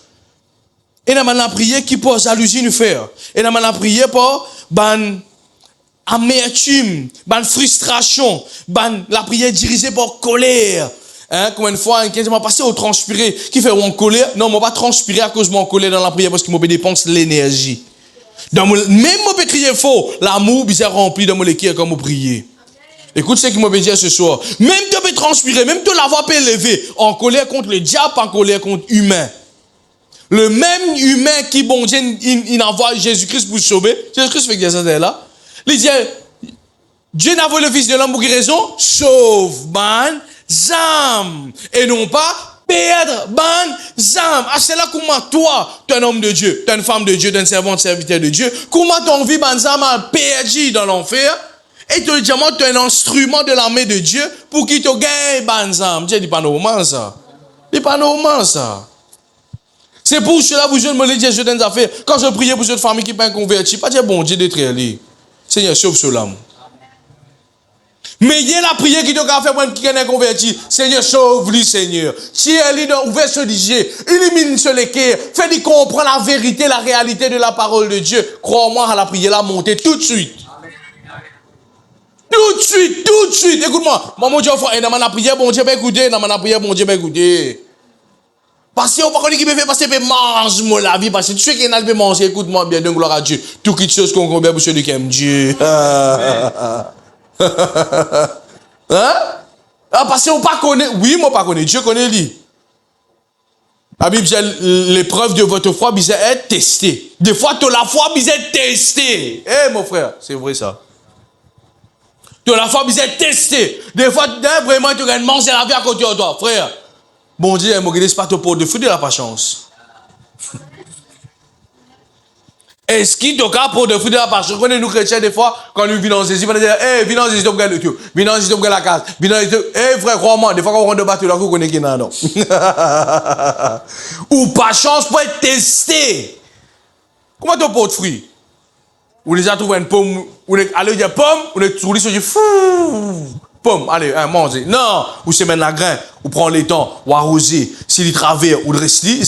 Et nous avons la prière qui pose jalousie nous faire. Et nous avons la prière pour amertume, frustration, la prière dirigée par colère. Hein, combien de fois, quelqu'un m'a passé au transpirer, qui fait en colère? Non, moi pas transpirer à cause de mon colère dans la prière parce que moi dépense l'énergie. Même moi peux crier faux, l'amour bizarre rempli dans mon cœur comme vous prier. Écoute ce qu'il m'a dit ce soir. Même tu peux transpirer, même tu la voix peut lever en colère contre le diable, en colère contre l'humain. Le même humain qui, bon Dieu, il envoie Jésus-Christ pour sauver. Jésus-Christ fait que ça là. Il dit, Dieu n'a pas le Fils de l'homme pour quelle raison? Sauve, âme. Et non pas perdre, âme. Ah, c'est là comment toi, tu es un homme de Dieu, tu es une femme de Dieu, tu es un servant, serviteur de Dieu. Comment ton vie, âme a perdu dans l'enfer? Et tu dis, tu es un instrument de l'armée de Dieu pour qu'il te gagne, âme. Dieu dit pas normal ça. Il dit pas normal ça. C'est pour cela que je me dis, je donne des affaires. Quand je priais pour cette famille qui n'est pas convertie, pas dire bon Dieu d'être réel. Seigneur, sauve cela. Mais il y a la prière qui te fait pour qui est converti. Seigneur, sauve-lui, Seigneur. Si elle est ouverte sur Dieu, illumine sur les cœurs, fais-lui comprendre la vérité, la réalité de la parole de Dieu. Crois-moi, à la prière, la monter tout de suite. Tout de suite. Écoute-moi. Maman Dieu, dans la prière, bon Dieu va écouter. Dans la prière, bon Dieu va écouter. Parce que on ne peut pas faire parce que mange-moi la vie. Parce que tu sais qu'il y a un manger, écoute-moi bien, donne gloire à Dieu. Tout quelque chose qu'on comprend pour celui qui aime Dieu. Hein? Parce qu'on ne pas connaît. Oui, moi pas connaît. Dieu connaît lui. La Bible dit l'épreuve de votre foi, vous être testé. Des fois, tu la foi, vous êtes testé. Eh, mon frère, c'est vrai ça. Tu la foi, vous êtes testé. Des fois, vraiment, tu vas manger la vie à côté de toi, frère. Bon Dieu, mon Dieu, c'est pas ton pot de fruit de la patience. Est-ce qu'il te cas pour de fruit de la patience? Quand nous chrétiens, des fois, quand nous venons dans Jésus, on dit, eh, viens dans Jésus, tu regardes le tout. Viens dans Jésus, tu regardes la case. Viens dans Jésus, eh, frère, crois-moi, des fois, quand on rentre de battre, là, vous connaissez qui n'a non. Ou patience pour être testé. Comment ton pot de fruit? Ou déjà trouvé une pomme, ou allez dire pomme, ou les souris sur du fou. Pomme, allez, mangez. Non, ou se met la grain, ou prend les temps, ou arroser. S'il travers, ou le reste, il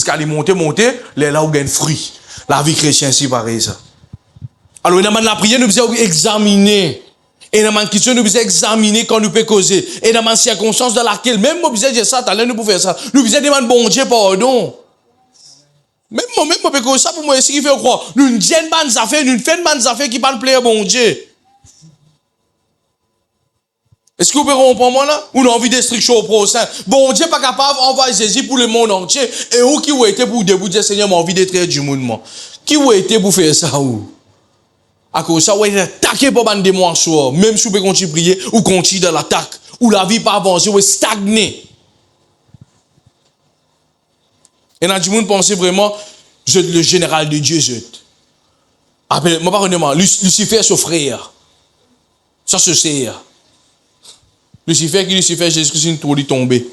monter, là où gagne fruit. La vie chrétienne, c'est pareil, ça. Alors, dans la prière, nous devons examiner. Et dans la question, nous devons examiner quand nous pouvons causer. Et dans la circonstance dans laquelle, même nous devons dire ça, nous pouvons faire ça. Nous devons demander bon Dieu pardon. Même moi, je peux causer ça pour moi, ce qui fait quoi? Nous disons une bonne affaire, nous faisons une bonne affaire qui va nous plaire bon Dieu. Est-ce que vous pouvez comprendre moi là? Ou l'envie destruction au prochain. Bon Dieu pas capable d'envoyer Jésus pour le monde entier. Et où qui vous été pour debout dire Seigneur, mon envie d'être du monde moi. Qui vous été pour faire ça ou? À cause ça, vous êtes attaqué par bande de moi soir. Même si vous pouvez continuer à prier ou continuer dans l'attaque. Ou la vie pas avancer, vous êtes stagné. Et dans du monde pensez vraiment, je le général de Dieu, je. Appelez, moi pas Lucifer, son frère. Ça se sert. Lucifer, Jésus-Christ, une tour tombé.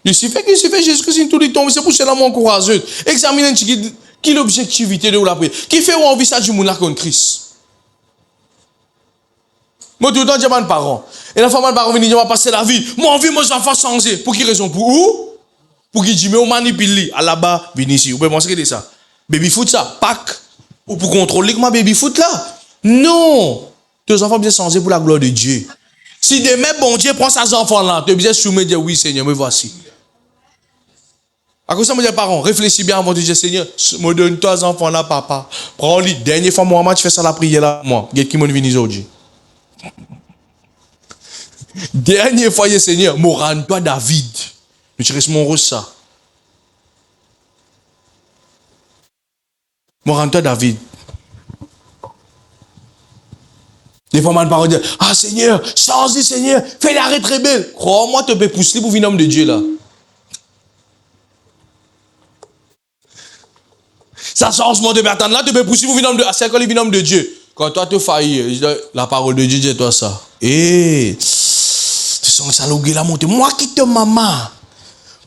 Lucifer, Jésus-Christ, une tour tombé. C'est pour cela mon courageux. Examinez qui est l'objectivité de la prière. Qui fait envie ça du monde là contre Christ? Moi, tout le temps, j'ai mes parents. Et la femme, mes parents viennent passer la vie. Moi, envie, moi, j'en fais changer. Pour qui raison? Pour où? Pour qui dit, mais on manipule. À là-bas, viens ici. Vous pouvez penser que c'est ça. Baby foot, ça. Pack. Ou pour contrôler comment baby foot là? Non. Tes enfants bien changer pour la gloire de Dieu. Si demain, bon Dieu prend ses enfants là, tu es bien soumis et dire oui, Seigneur, me voici. À cause de ça, mon parents, réfléchis bien avant de dire, Seigneur, me donne trois enfants là, papa. Prends-les. Dernière fois, Mohamed, tu fais ça la prière là, moi. Get qui m'en vient aujourd'hui. Dernière fois, Seigneur, me rends-toi David. Je tire mon rose ça. Me rends-toi David. Des fois, mon parent dit, ah Seigneur, change Seigneur, fais l'arrêt très belle. Crois-moi, tu peux pousser pour venir homme de Dieu là. Ça changement de bâton là, tu peux pousser pour venir homme de Dieu. C'est quand il vient homme de Dieu. Quand toi tu faillis, la parole de Dieu dit toi ça. Eh, tu sens ça l'oubli la montée. Moi qui te maman,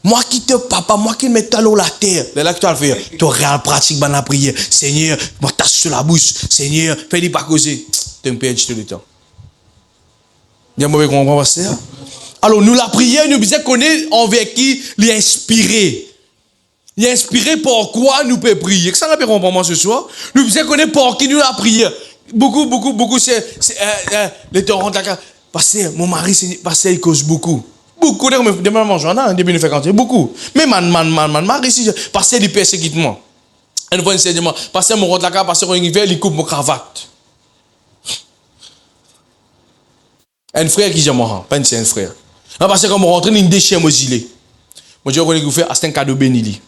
moi qui te papa, moi qui mets talon la terre. Là que tu vas le faire, tu auras pratique dans la prière. Seigneur, moi t'as sur la bouche. Seigneur, fais-lui pas causer. Tu me perds tout le temps. Il y a un mauvais comprendre pasteur. Alors nous la prière, nous besoin connaître envers qui il est inspiré. Il est inspiré pourquoi nous pouvons prier. Que ça n'a pas comprendre ce soir. Nous besoin connaître pour qui nous la prière. Beaucoup, c'est les torrents de la carte. Pasteur, mon mari, pasteur, il cause beaucoup. Beaucoup, de même manger, on a un début de faire quand beaucoup. Mais mari, si, pasteur, il persécute moi. Une fois, enseignement, pasteur, mon rentre la carte, pasteur, il coupe mon cravate. Un frère qui j'aime moi, pas un frère. Parce que quand on rentre, il déchire mon gilet. Moi, je vais vous faire, c'est un cadeau béni.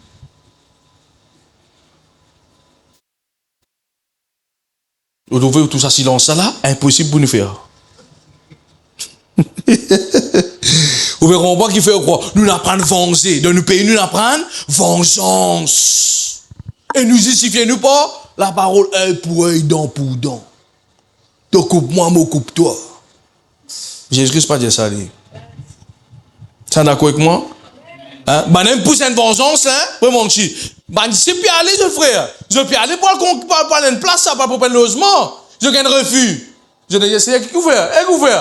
Vous trouvez tout ça silence là, impossible pour nous faire. Vous verrez comprendre qu'il fait quoi? Nous n'apprendre venger. Dans nos pays, nous n'apprendre vengeance. Et nous justifions pas la parole œil pour œil, dent pour dent. Te coupe-moi, me coupe-toi. Jésus-Christ pas dire ça. Ça d'accord avec moi? Hein? Bah, même pour une vengeance, hein? Pour mentir. Bah, je peux aller, je frère. Je peux aller pour une place, ça, pour un logement. Je gagne refus. Je dis, c'est qui vous fait? Eh, vous fait?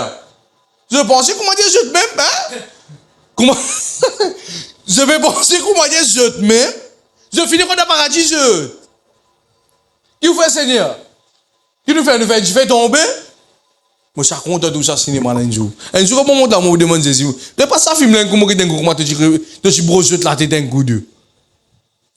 Je pensais, comment dire, je te même, hein? Comment? Je vais penser, comment dire, je te même. Je finis dans le paradis, je. Qui vous fait, Seigneur? Qui nous fait? Nous fait tomber? Moi, je suis content de tout ça, cinéma, un jour. Un jour, comment on me demande Jésus? Ne pas ça, film, comment tu suis brossé la tête un coup de.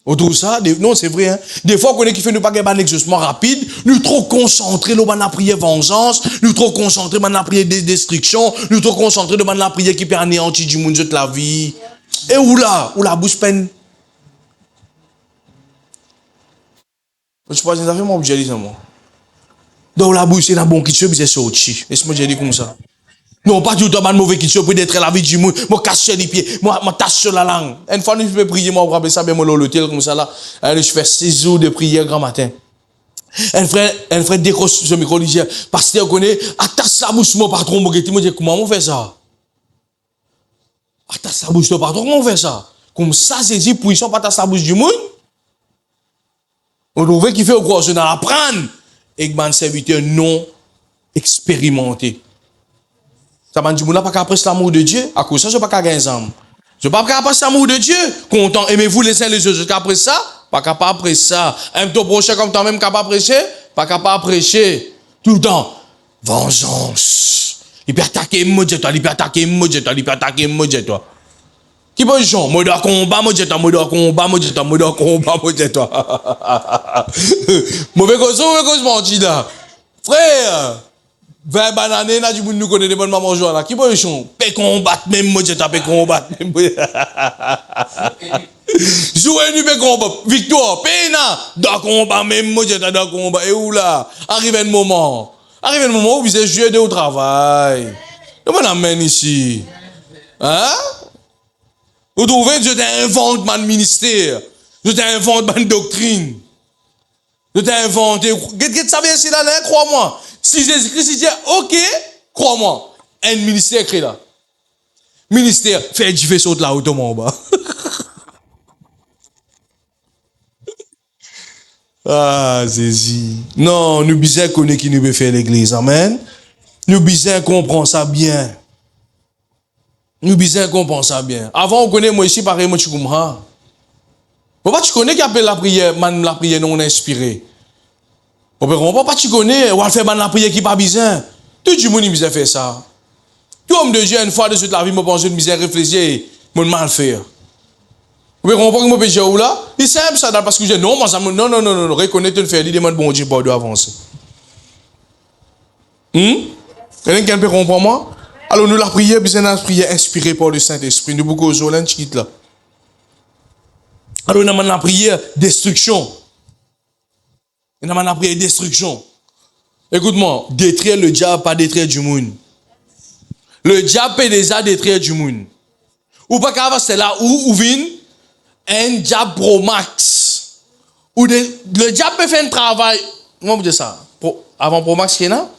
Autour de ça, non, c'est vrai, hein. Des fois, qu'on est qui fait ne pas gagner un exaucement rapide, nous trop concentrés dans la prière vengeance, nous trop concentrés dans la prière destruction, nous trop concentrés dans la prière qui peut anéantir du monde de la vie. Et où la bouche peine? Je pense que ça fait mon objet, moi. Dans la bouche, c'est un bon kitchen, puis c'est sorti. Laisse-moi dire comme ça. Non, pas du tout, un mauvais kitchen, pour d'être la vie du monde. Moi, cache les pieds, moi, tache sur la langue. Une fois, je peux prier, moi, pour ça, bien, moi, l'hôtel, comme ça, là. Je fais 6 jours de prière grand matin. Un frère décroche ce micro, il dit, pasteur, connaît, attache sa bouche, mon patron, moi, dit, comment on fait ça? Attache sa bouche, mon patron, comment on fait ça? Comme ça, c'est dit, puissant, pas attache sa bouche du monde. On trouve qu'il fait quoi? Je n'en apprendre. Et que un serviteur non expérimenté. Ça m'a dit, je ne pas qu'après l'amour de Dieu. À cause de ça, je ne pas qu'à gagner âme. Je ne pas qu'après l'amour de Dieu. Content, aimez-vous les uns les autres. Jusqu'à après ça, pas capable après ça. Aime ton prochain comme toi-même capable prêcher. Pas capable prêcher. Tout le temps. Vengeance. Il peut attaquer moi, toi. Il peut attaquer moi, toi. Il peut attaquer moi, toi. Qui peut jouer? Moi, dois combat, moi, toi. Moi, dois combat, moi, toi. Moi, dois combat, moi, toi. Mauvais cause, menti là. Frère. 20 bananes, là, du monde nous connaît des bonnes mamans jouer là. Qui peut jouer? Peut combattre même, moi, toi. Peut combattre même. Jouer, nous peut combattre. Victoire. Pena. Dois combat même, moi, toi. Dois combat. Et où là? Arrive un moment où vous êtes joué au travail. Comment on amène ici? Hein? Vous trouvez que je t'invente mon ministère. Je t'invente ma doctrine. Je t'invente. Qu'est-ce que ça veut dire là, crois-moi. Si Jésus-Christ dit, ok, crois-moi. Un ministère écrit là. Ministère, fait du fait sauter là, autrement en bas. Ah, Jésus. Non, nous besoin connaître qui nous veut faire l'église. Amen. Nous besoin comprendre ça bien. Nous besoin comprendre ça bien. Avant, on connaît moi ici, pareil, moi, tu comprends. Pourquoi tu connais qui appelle la prière non inspirée? Pourquoi tu connais, on va faire la prière qui n'est pas bizarre. Tout le monde a fait ça. Tout homme de Dieu, une fois de suite, la vie, me pense une misère réfléchir, mon mal faire. Vous pouvez comprendre que mon péché ou là? Il simple ça, parce que je dis non, moi, ça me, non, reconnaître le fait, il demande bon Dieu pour de avancer. Quelqu'un peut comprendre moi? Alors nous la prière, puis c'est une prière inspirée par le Saint-Esprit. Nous beaucoup aux là. Alors nous avons la prière destruction. Nous avons la prière destruction. Écoute-moi, détruire le diable, pas détruire du monde. Le diable peut déjà détruire du monde. Ou pas qu'avant c'est là où vient un diable pro max. Le diable peut faire un travail. Comment vous dites ça? Avant pro max, qui est là?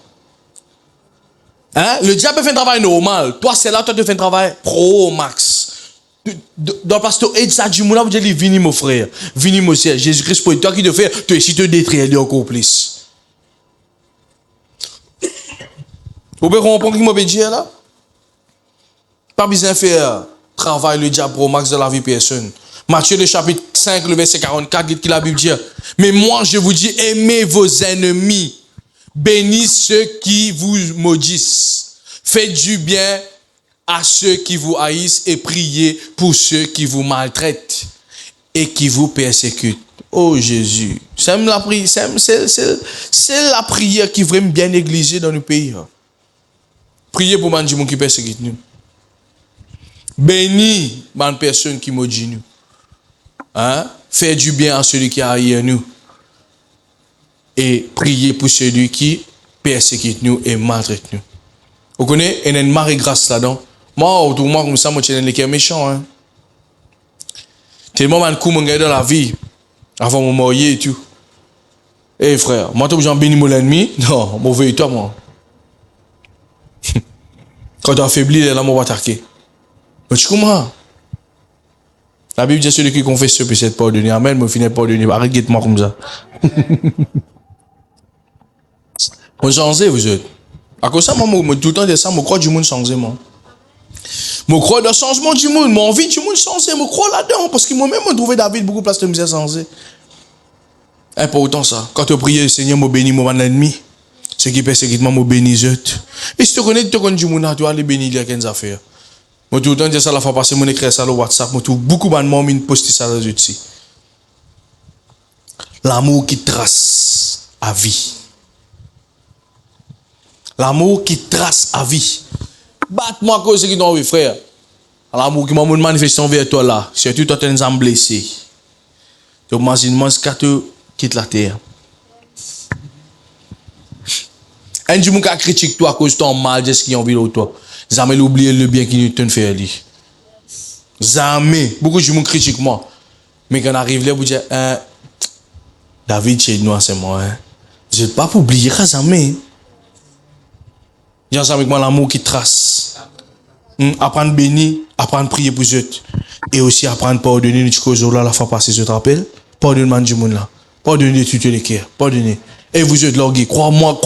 Hein? Le diable peut faire un travail normal. Toi, c'est là, toi, tu fais un travail pro max. Dans parce que tu es ça du monde, vous dites, viens mon frère, viens mon sœur. Jésus-Christ pour toi qui te fait, tu es ici te détruire encore plus. Vous pouvez comprendre ce que je veux dire là? Pas besoin de faire travail le diable pro max de la vie personne. Matthieu le chapitre 5, le verset 44, dit que la Bible dit, mais moi je vous dis, aimez vos ennemis, bénissez ceux qui vous maudissent, faites du bien à ceux qui vous haïssent et priez pour ceux qui vous maltraitent et qui vous persécutent. Oh Jésus, c'est la prière qui est vraiment bien négligée dans le pays. Priez pour les gens qui persécutent nous. Bénis les personnes qui maudissent nous. Hein? Faites du bien à celui qui a haï nous. Et priez pour celui qui persécute nous et maltraite nous. Vous connaissez, il y a une marée grâce là-dedans. Moi, autour de moi, comme ça, je suis un méchant. Hein? Tellement de coups, je dans la vie, avant de me marier et tout. Eh frère, moi, tu as béni mon ennemi? Non, mauvais toi, moi. Quand tu as affaibli, là, on va attaquer. Mais tu comprends? La Bible dit celui qui confesse peut être pardonné. Amen, me finit pardonner. Arrête-moi comme ça. On change, vous êtes. À cause de ça, moi, tout le temps de ça, je crois du monde changer, moi. Je crois dans le changement du monde, mon envie du monde changer, je crois là-dedans, parce que moi-même, je trouve David beaucoup place de me changer. Important ça. Quand tu pries, le Seigneur me bénit mon ennemi. Ce qui persécute moi, me bénit. Et si tu connais du monde, tu vas aller bénir les 15 affaires. Moi, tout le temps, je dis ça la fois passée, je écris ça sur WhatsApp, je trouve beaucoup de gens qui postent ça là dessus. L'amour qui trace à vie. L'amour qui trace à vie. Batte-moi cause qui t'ont frère. L'amour qui m'a manifesté envers toi là. Surtout toi, tu es un blessé. Tu imagines ce que tu quittes la terre. Un jour, qui critique toi à cause de ton mal, de ce qui est envie de toi. Jamais l'oublier le bien qui te fait lui. Jamais. Beaucoup de gens critiquent moi. Mais quand on arrive là, vous dites, David, c'est nous, c'est moi. Je ne vais pas oublier jamais. J'ai avec moi l'amour qui trace. Apprendre à bénir, apprendre à prier pour eux. Et aussi apprendre à pardonner les choses là, la fois passée, je te rappelle. Pardonne-moi du monde là. Pardonnez tout le cœur. Pardonnez. Et vous êtes l'orgueil. Crois-moi.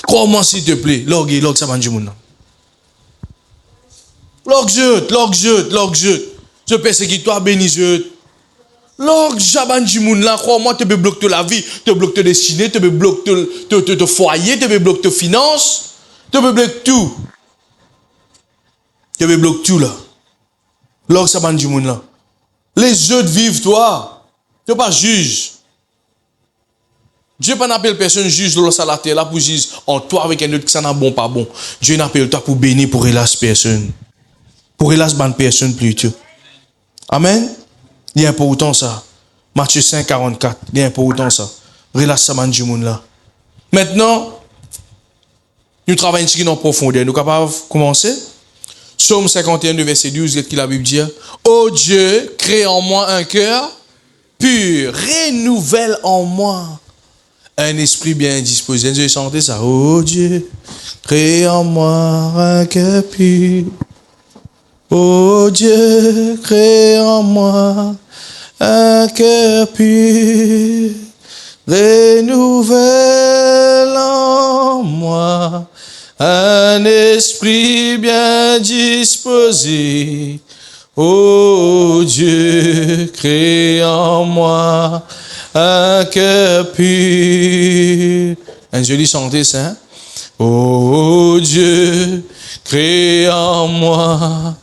Crois-moi s'il te plaît. L'orgueil, ça va du monde là. L'orgueil. Je persécute toi, bénis je. L'orgueil, j'abandonne du monde là. Crois-moi, tu peux bloquer la vie, tu peux bloquer ta destinée, tu peux bloquer ton foyer, tu peux bloquer tes finances. Tu peux bloquer tout. Tu peux bloquer tout là. L'orgueil, ça va du monde là. Les autres vivent toi. Tu ne pas juge. Dieu n'appelle personne juge de la terre là pour juger en toi avec un autre qui s'en a bon, pas bon. Dieu n'appelle toi pour bénir, pour relâcher personne. Pour relâcher bonne personne plutôt. Amen. Il est important ça. Matthieu 5, 44. Il est important ça. Relâche ça man du monde là. Maintenant, nous travaillons ici en profondeur. Nous sommes capables de commencer. Psaume 51, verset 12, qui la Bible dit, ô Dieu, crée en moi un cœur pur, renouvelle en moi un esprit bien disposé. J'ai chanté ça. Oh Dieu, crée en moi un cœur pur. Oh Dieu, crée en moi un cœur pur. Renouvelle en moi un esprit bien disposé. Oh Dieu, crée en moi un cœur pur. Un joli chanté ça. Oh Dieu, crée en moi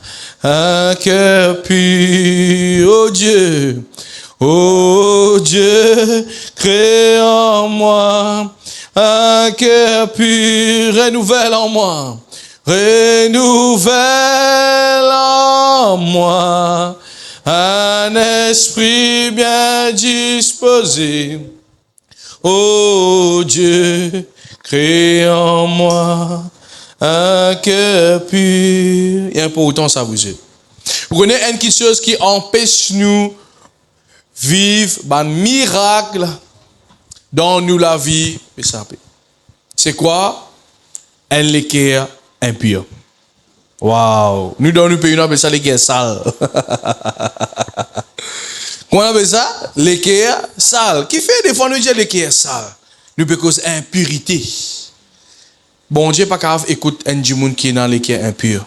un cœur pur, oh Dieu, crée en moi un cœur pur, renouvelle en moi un esprit bien disposé. Oh Dieu, crée en moi un cœur pur. Et important ça vous est. Vous connaissez une chose qui empêche nous vivre un miracle dans nous la vie. C'est quoi? Un l'équerre impur. Waouh! Nous dans le pays, on appelle ça l'équerre sale. Comment on appelle ça? L'équerre sale. Qui fait des fois nous dire l'équerre sale? Nous peut cause impurité. Bon Dieu pas grave, écoute un monde qui est dans l'équerre impur.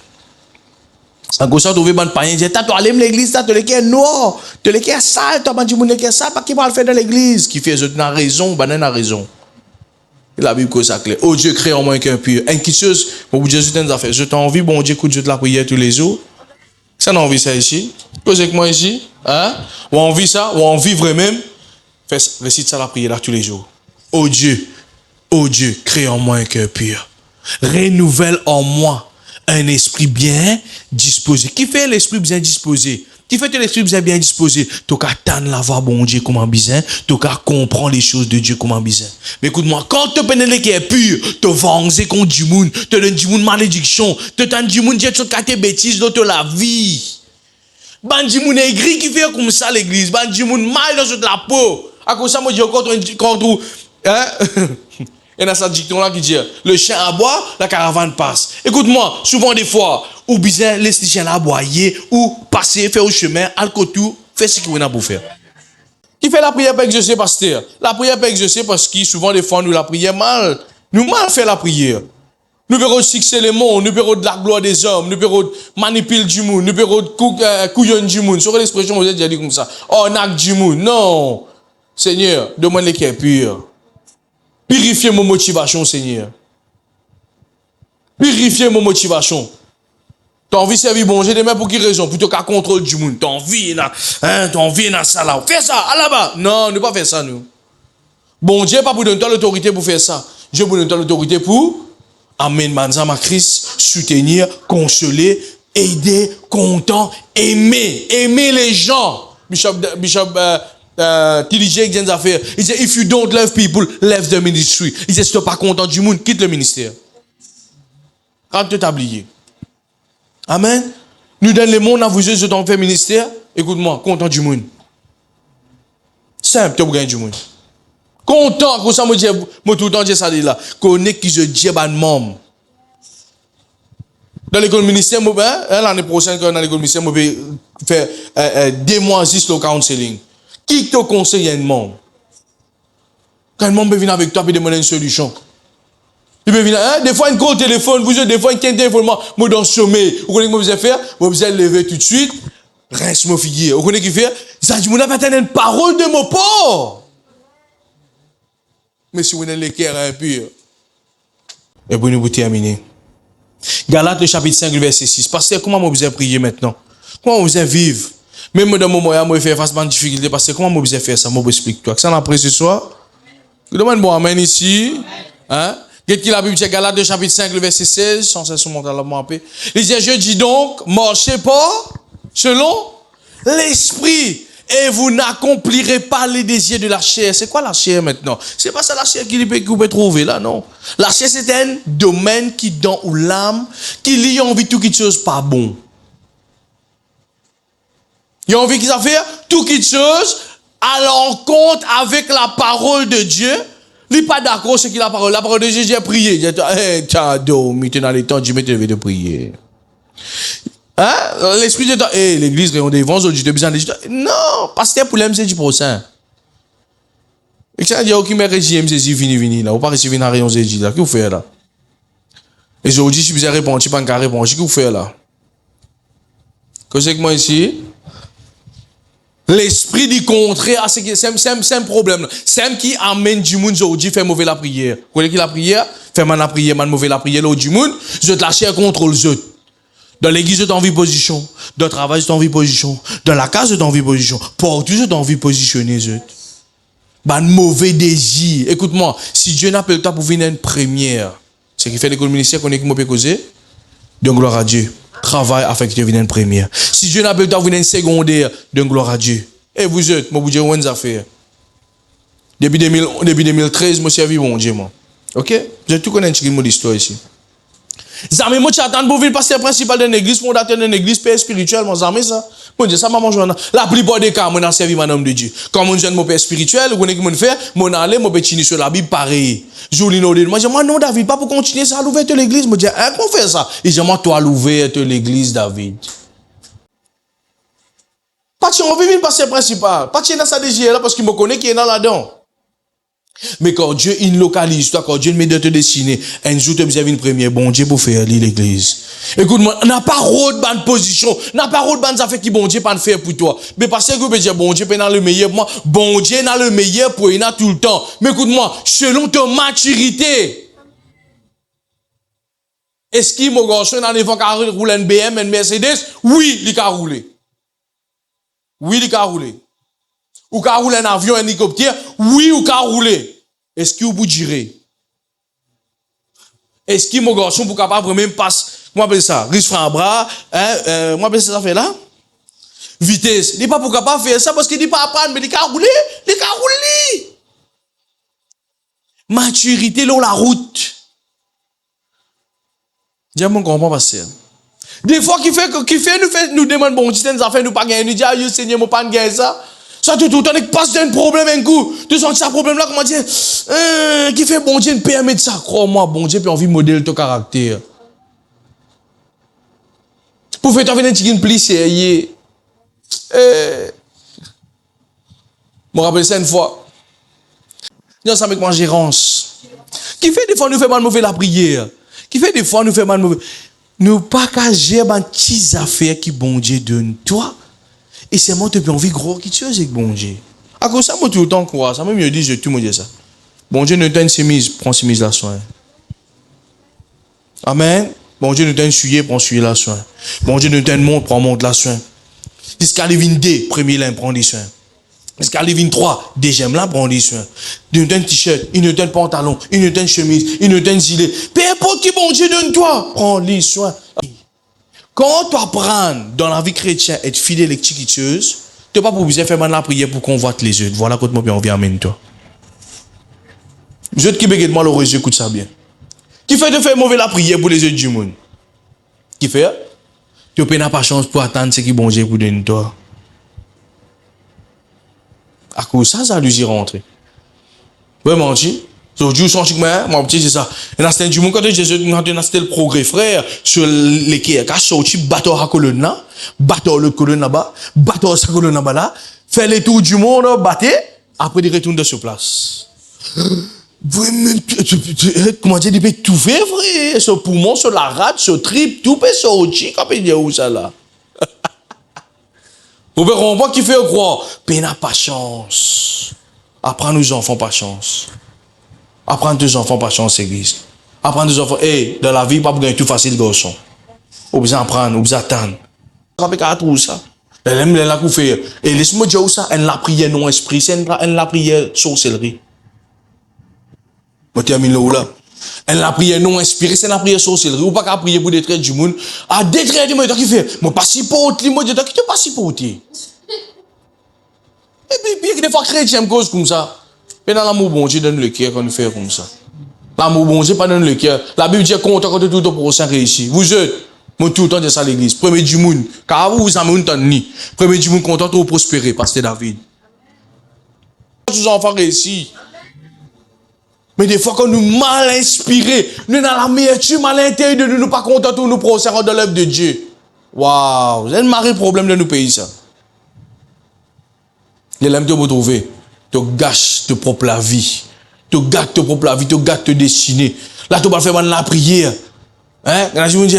En gros, ça trouver bon païen dire t'as aller l'église, t'as l'équerre noir, t'as l'équerre sale, t'as dit monde l'équerre sale, pas qui va le faire dans l'église, qui fait n'a raison, ben n'a raison. La Bible cause ça clair. Oh Dieu, crée en moi un cœur pur. Une petite chose, pour vous dire une affaire. Je t'ai envie, bon Dieu, écoute, je te la prière tous les jours. Ça n'a envie ça ici? Cause avec moi ici? Hein? Ou envie ça? Ou envie vraiment? Récite ça la prière là tous les jours. Oh Dieu, crée en moi un cœur pur. Renouvelle en moi un esprit bien disposé. Qui fait l'esprit bien disposé? Qui fait que l'esprit bien disposé? Tu qu'à attendre la voix bon Dieu comment bien, tu qu'à comprendre les choses de Dieu comment bien. Mais écoute-moi, quand tu pénètres qui est pur, tu vas avancer contre du monde, tu donnes du monde malédiction, tu donnes du monde dire toutes tes bêtises dans la vie. Ban du monde aigri qui fait comme ça l'église, ban du monde mal dans toute la peau. À cause ça moi je contre hein? Il y a ça dicton là qui dit le chien aboie, la caravane passe. Écoute-moi, souvent des fois, ou bien laisser le chien aboyer, ou passer, faire au chemin, al côté, faire ce qu'il y a pour faire. Qui fait la prière pour exaucer, pasteur? La prière pour exaucer parce que souvent des fois nous la prière mal. Nous mal fait la prière. Nous verrons fixer les mots, nous verrons de la gloire des hommes, nous verrons manipuler du monde, nous verrons couillon du monde. Sur l'expression, vous êtes déjà dit comme ça. Oh, nak du monde. Non. Seigneur, demande les cœurs purs. Purifiez mon motivation, Seigneur. Purifiez mon motivation. T'as envie de servir bon Dieu demain pour quelle raison? Plutôt qu'à contrôle du monde. T'as envie dans ça là. Fais ça, à là-bas. Non, ne pas faire ça, nous. Bon Dieu, pas pour donner toi l'autorité pour faire ça. Dieu vous donne toi l'autorité pour amener ma Christ, soutenir, consoler, aider, content, aimer les gens. Bishop TDJ qui a fait, il dit, if you don't love people, leave the ministry. Il dit, si tu n'es pas content du monde, quitte le ministère. Quand tu t'as oublié. Amen. Nous dans le monde, vous êtes dans le ministère, écoute-moi, content du monde. Simple, tu as gagné du monde. Content, comme ça, moi, tout le temps, je dis ça là. Connais qui je dis, ban mom. Dans l'école ministère, l'année prochaine, dans l'école ministère, je vais faire des mois le counseling. Qui te conseille un membre? Quand un membre peut venir avec toi et demander une solution. Il peut venir, des fois, une call téléphone, vous avez des fois, une téléphone, moi, dans le sommeil. Vous connaissez ce que vous allez faire? Vous allez lever tout de suite. Reste mon figuier. Vous connaissez ce qu'il fait? Ça dit, vous n'avez pas une parole de mon port. Mais si vous avez les cœurs impurs. Et pour nous terminer. Galates, le chapitre 5, le verset 6. Pasteur, comment vous avez prier maintenant? Comment vous avez vivre? Même dans mon moyen, je fais face à une difficulté. Parce que comment vous avez faire ça? Je vous explique toi. Ça, on a pris ce soir. Je demande bon amen ici. Hein? Qu'est-ce qu'il a Bible, Galates, le chapitre 5, le verset 16. Sans cesse, on monte à la main. Il dit, je dis donc, marchez pas selon l'esprit. Et vous n'accomplirez pas les désirs de la chair. C'est quoi la chair maintenant? C'est pas ça la chair que vous pouvez trouver là, non. La chair, c'est un domaine qui dans ou l'âme, qui lie envie de tout quelque chose pas bon. Il a envie qu'il va faire tout quelque chose à l'encontre avec la parole de Dieu. Il n'est pas d'accord sur la parole. La parole de Dieu, j'ai prié. Il dit, tu as dormi, tu es dans les temps, Dieu m'a levé de prier. Hein? L'esprit de temps, l'église, on des vents, j'ai besoin de non, parce que pour l'MC du prochain. Et ça dit, ok, mais régime, vini, là. Ou pas recevoir une rayon, là. Qu'est-ce que vous faites là? Et aujourd'hui, si vous avez répondu, je ne peux pas répondre. Qu'est-ce que vous faites là? Qu'est-ce que moi ici? L'esprit du contraire, c'est un problème. C'est un qui amène du monde aujourd'hui, fait mauvais la prière. Vous voyez qui la prière? Fait mal la prière, mal mauvais la prière, là, du monde. Je te la chair contre les autres. Dans l'église, tu as envie de position. Dans le travail, tu as envie de position. Dans la case, tu as envie de position. Partout, tu as envie de positionner. Ben, mauvais désir. Écoute-moi, si Dieu n'appelle toi pour venir une première, ce qui fait l'école ministère qu'on est qui peut causer, donc gloire à Dieu. Travail afin que tu viennes une première. Si Dieu n'appelle toi pour venir une secondaire, donc gloire à Dieu. Et vous êtes, moi, vous dites, où est-ce affaires? Depuis 2013, moi, servi bon Dieu, moi. Ok? Vous êtes tout connaître un petit mot d'histoire ici. Zami, moi, tu attends pour venir pasteur principal d'une église, fondateur d'une église, père spirituel, mon zami, ça. Mon Dieu, ça m'a mangé. La plupart des cas, moi, j'ai servi mon homme de Dieu. Quand mon jeune, mon père spirituel, vous connaissez ce que je fais, mon allé, mon petit sur la Bible, pareil. Jolie non, moi, je dis, moi, non, David, pas pour continuer ça, à l'ouverture de l'église. Moi, je dis, hein, comment faire ça? Il dit, moi, toi, à l'ouverture de l'église, David. Pas de envie de pasteur principal. Pas de dans sa DG là, parce qu'il me connaît qui est dans là-dedans. Mais quand Dieu il localise toi, quand Dieu met de te dessiner, un jour tu as une première, bon Dieu pour faire l'église. Écoute-moi, n'a pas de bonne position, n'a pas de bonne affaires qui bon Dieu pas faire pour toi. Mais parce que vous peut dire bon Dieu peut dans le meilleur pour moi, bon Dieu dans le meilleur pour il a tout le temps. Mais écoute-moi, selon ta maturité. Est-ce qu'il mon garçon dans les vents qui roule un BM, un Mercedes? Oui, il a roulé. Oui, il a roulé. Ou qu'a roulé un avion, un hélicoptère? Oui, ou qu'a roulé. Est-ce qu'il vous dirait? Est-ce qu'il mon garçon pour capable même passer, comment appelle ça? Risque franc bras, comment appelle ça fait là? Vitesse. Il n'est pas pour capable faire ça parce qu'il dit pas apprendre, mais il a roulé, Maturité, là, la route. Dis-moi, mon comprend pas ça. Des fois, nous demande bon, tu nous affaires, nous pas gagner, nous dit, ah, Seigneur, moi pas gagner ça. Ça, tout le temps, il passe d'un problème un coup. Tu sens que ce problème-là, comment dire, qui fait bon Dieu, ne permet de ça. Crois-moi, bon Dieu, puis envie de modéler ton caractère. Pour faire, tu as venir un petit pli sérieux. Je me rappelle ça une fois. Nous sommes avec ma gérance. Qui fait des fois, nous fait mal mauvais la prière. Qui fait des fois, nous fait mal mauvais. Nous pas qu'à gérer des petites affaires qui bon Dieu donne toi. Et c'est moi qui ai envie de gros qui tue avec bon Dieu. À cause de ça, moi tout le temps quoi. Ça même me dit, je tout me dit ça. Bon Dieu nous donne une chemise, prends chemise la soin. Amen. Bon Dieu nous donne une suyer, prends suyer la soin. Bon Dieu nous donne une montre, prends montre la soin. Jusqu'à Lévin 2, premier lin, prends des soins. Jusqu'à Lévin 3, deuxième lin, prends des soins. Il nous donne un t-shirt, il nous donne un pantalon, il nous donne une chemise, il nous donne un gilet. Peu importe qui bon Dieu donne toi, prends les soins. Quand tu apprends dans la vie chrétienne être fidèle et chiquiteuse, tu n'as pas besoin de faire mal la prière pour qu'on voit les autres. Voilà quand moi on vient amener toi. Les autres qui bégayent malheureux, écoute ça bien. Qui fait de faire mauvais la prière pour les autres du monde? Qui fait? Tu n'as pas chance pour attendre ce qui bon Dieu pour donner toi. À cause de ça, ça lui y rentrer. Vraiment, tu Dieu son chic moi petit c'est ça. Et là c'est du monde quand Jésus nous a le progrès frère sur les qui a sorti bateau à colonne là, bateau le colonne là-bas, bateau sa colonne là-bas là, fait les tours du monde, battre après il retourne de sur place. Comment dire, il peut tout faire frère, ce poumon, sur la rate, ce trip, tout peut sortir quand il dit où ça là. Vous verrez on voit qui fait croire, mais n'a pas chance. Apprends nos enfants pas chance. Apprendre tes enfants pas chance église. Apprendre tes enfants, dans la vie, pas pour gagner tout facile, garçon. Vous besoin apprendre, vous besoin attendre. Avec à tout ça. Elle aime la coup faire. Et laisse-moi dire ça, elle la prière non esprit, elle la prière sorcellerie. Je termine là. Elle la prière non inspirée, c'est la prière sorcellerie. Ou pas qu'à prier pour détruire du monde. À détruire du monde, qui fait? Moi, pas si porte, moi, qui te pas si porte. Et puis, des fois, chrétien me cause comme ça. Mais dans l'amour bon Dieu, donne le cœur quand on fait comme ça. L'amour bon Dieu, pas donne le cœur. La Bible dit content quand tout le prochain réussit. Vous êtes, moi tout le temps de ça l'église. Premier du monde. Car vous avez un temps ni. Premier du monde content de prospérer, pasteur David. Tous les enfants réussissent. Mais des fois, quand nous mal inspirés, nous dans la meilleure mal à l'intérieur de nous, nous pas contents de nous procéder dans l'œuvre de Dieu. Waouh, c'est un marré problème de nos pays, ça. Les lames de vous trouver. Tu gâches ta propre la vie. Tu gâches ta propre la vie, tu gâches ta destinée. Là, tu vas faire la prière. Hein? Quand je me dis,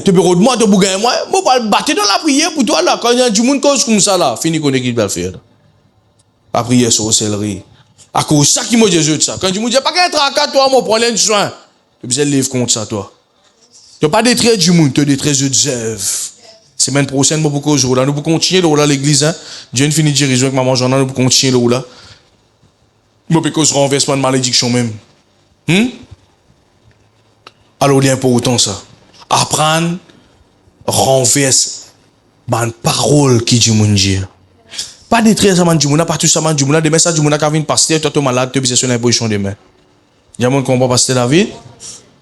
tu peux de moi, tu peux gagner moi, je vais battre dans la prière pour toi là. Quand il y a du monde cause comme ça là, fini qu'on est qui va le faire. La prière sur sorcellerie. À cause de ça qui m'a dit ça. Quand tu me dis, pas qu'un tracas, toi, moi, prends un soin. Tu besoin de livre contre ça, toi. Tu n'as pas détruire du monde, tu détruire des œuvres. Semaine prochaine, nous pouvons jouer là. Nous pouvons continuer là l'église. Hein? Dieu ne finit de diriger avec maman Jean, nous pouvons continuer là. Nous pouvons cause renversement de malédiction même. Alors, il est important ça. Apprendre, renverse, une parole qui dit mon Dieu. Pas détruire ça, du monde, pas tout ça, du monde. Demain, ça, du monde qui a vu une pasteur, tu es malade, tu es sur une position demain. Il y a un monde qui comprend pasteur David.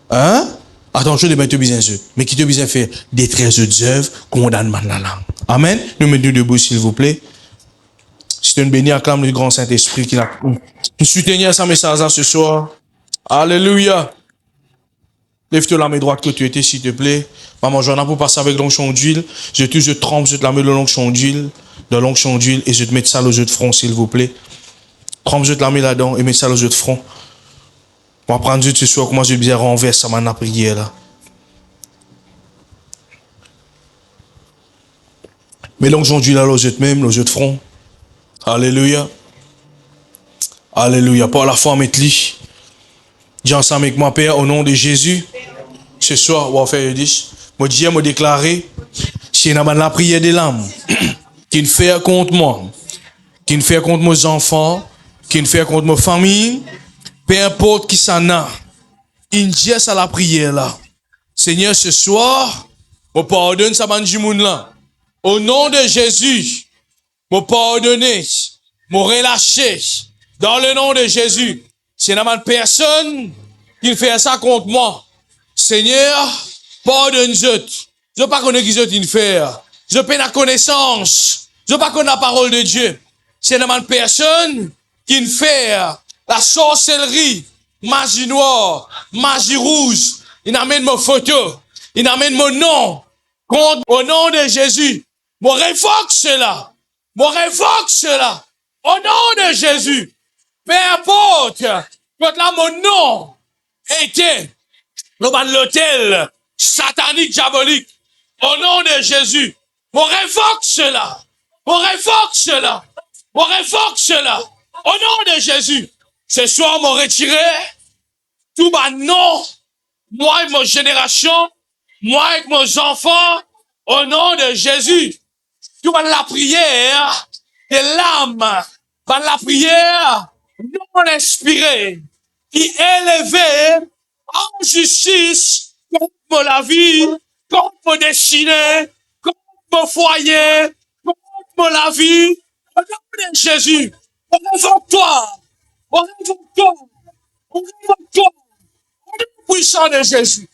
Hein? Attention, demain, tu es besoin de mais qui te besoin de faire détruire les œuvres, condamne la langue. Amen. Nous mettons debout, s'il vous plaît. C'est une bénie, acclame le grand Saint-Esprit qui l'a. Nous soutenir ce message ce soir. Alléluia. Lève-toi la main droite que tu étais, s'il te plaît. Maman, j'en ai pour passer avec l'onction d'huile. Je trempe, je te la mets de l'onction d'huile, et je te mets ça au jeu de front, s'il vous plaît. Trempe, je te la mets là-dedans et mets ça au jeu de front. On va prendre ce soir, comment je vais bien renverser ça, ma prière là. Mais l'onction d'huile là, au jeu de même, au jeu de front. Alléluia. Alléluia. Par la foi, mettez-li. Dis ensemble avec moi, Père, au nom de Jésus. Ce soir, on va faire 10. Moi, Dieu m'a déclaré, c'est la prière des larmes qui ne fait contre moi, qui ne fait contre mes enfants, qui ne fait contre ma famille, peu importe qui s'en a. Il dit à la prière là. Seigneur, ce soir, me pardonne ça monde là. Au nom de Jésus, me pardonner, me relâcher. Dans le nom de Jésus, c'est une personne qui fait ça contre moi. Seigneur, pardonne-moi. Je ne sais pas connaître qui je faire. Je n'ai la connaissance. Je ne sais pas connaître la parole de Dieu. C'est une personne qui fait la sorcellerie, magie noire, magie rouge. Il amène ma photo. Il amène mon nom. Au nom de Jésus. Je révoque cela. Je révoque cela. Au nom de Jésus. Peu importe. Quand là, mon nom était dans l'hôtel satanique, diabolique. Au nom de Jésus. Je révoque cela. Je révoque cela. Je révoque cela. Au nom de Jésus. Ce soir, je retiré tout ma nom, moi et ma génération, moi et mes enfants, au nom de Jésus. Tout la prière de l'âme, par la prière non inspirée, qui est élevée en justice contre la vie, contre mon destinée, contre mon foyer, contre la vie, au nom de Jésus. On révoque toi, on révoque toi, on révoque toi, au nom puissant de Jésus.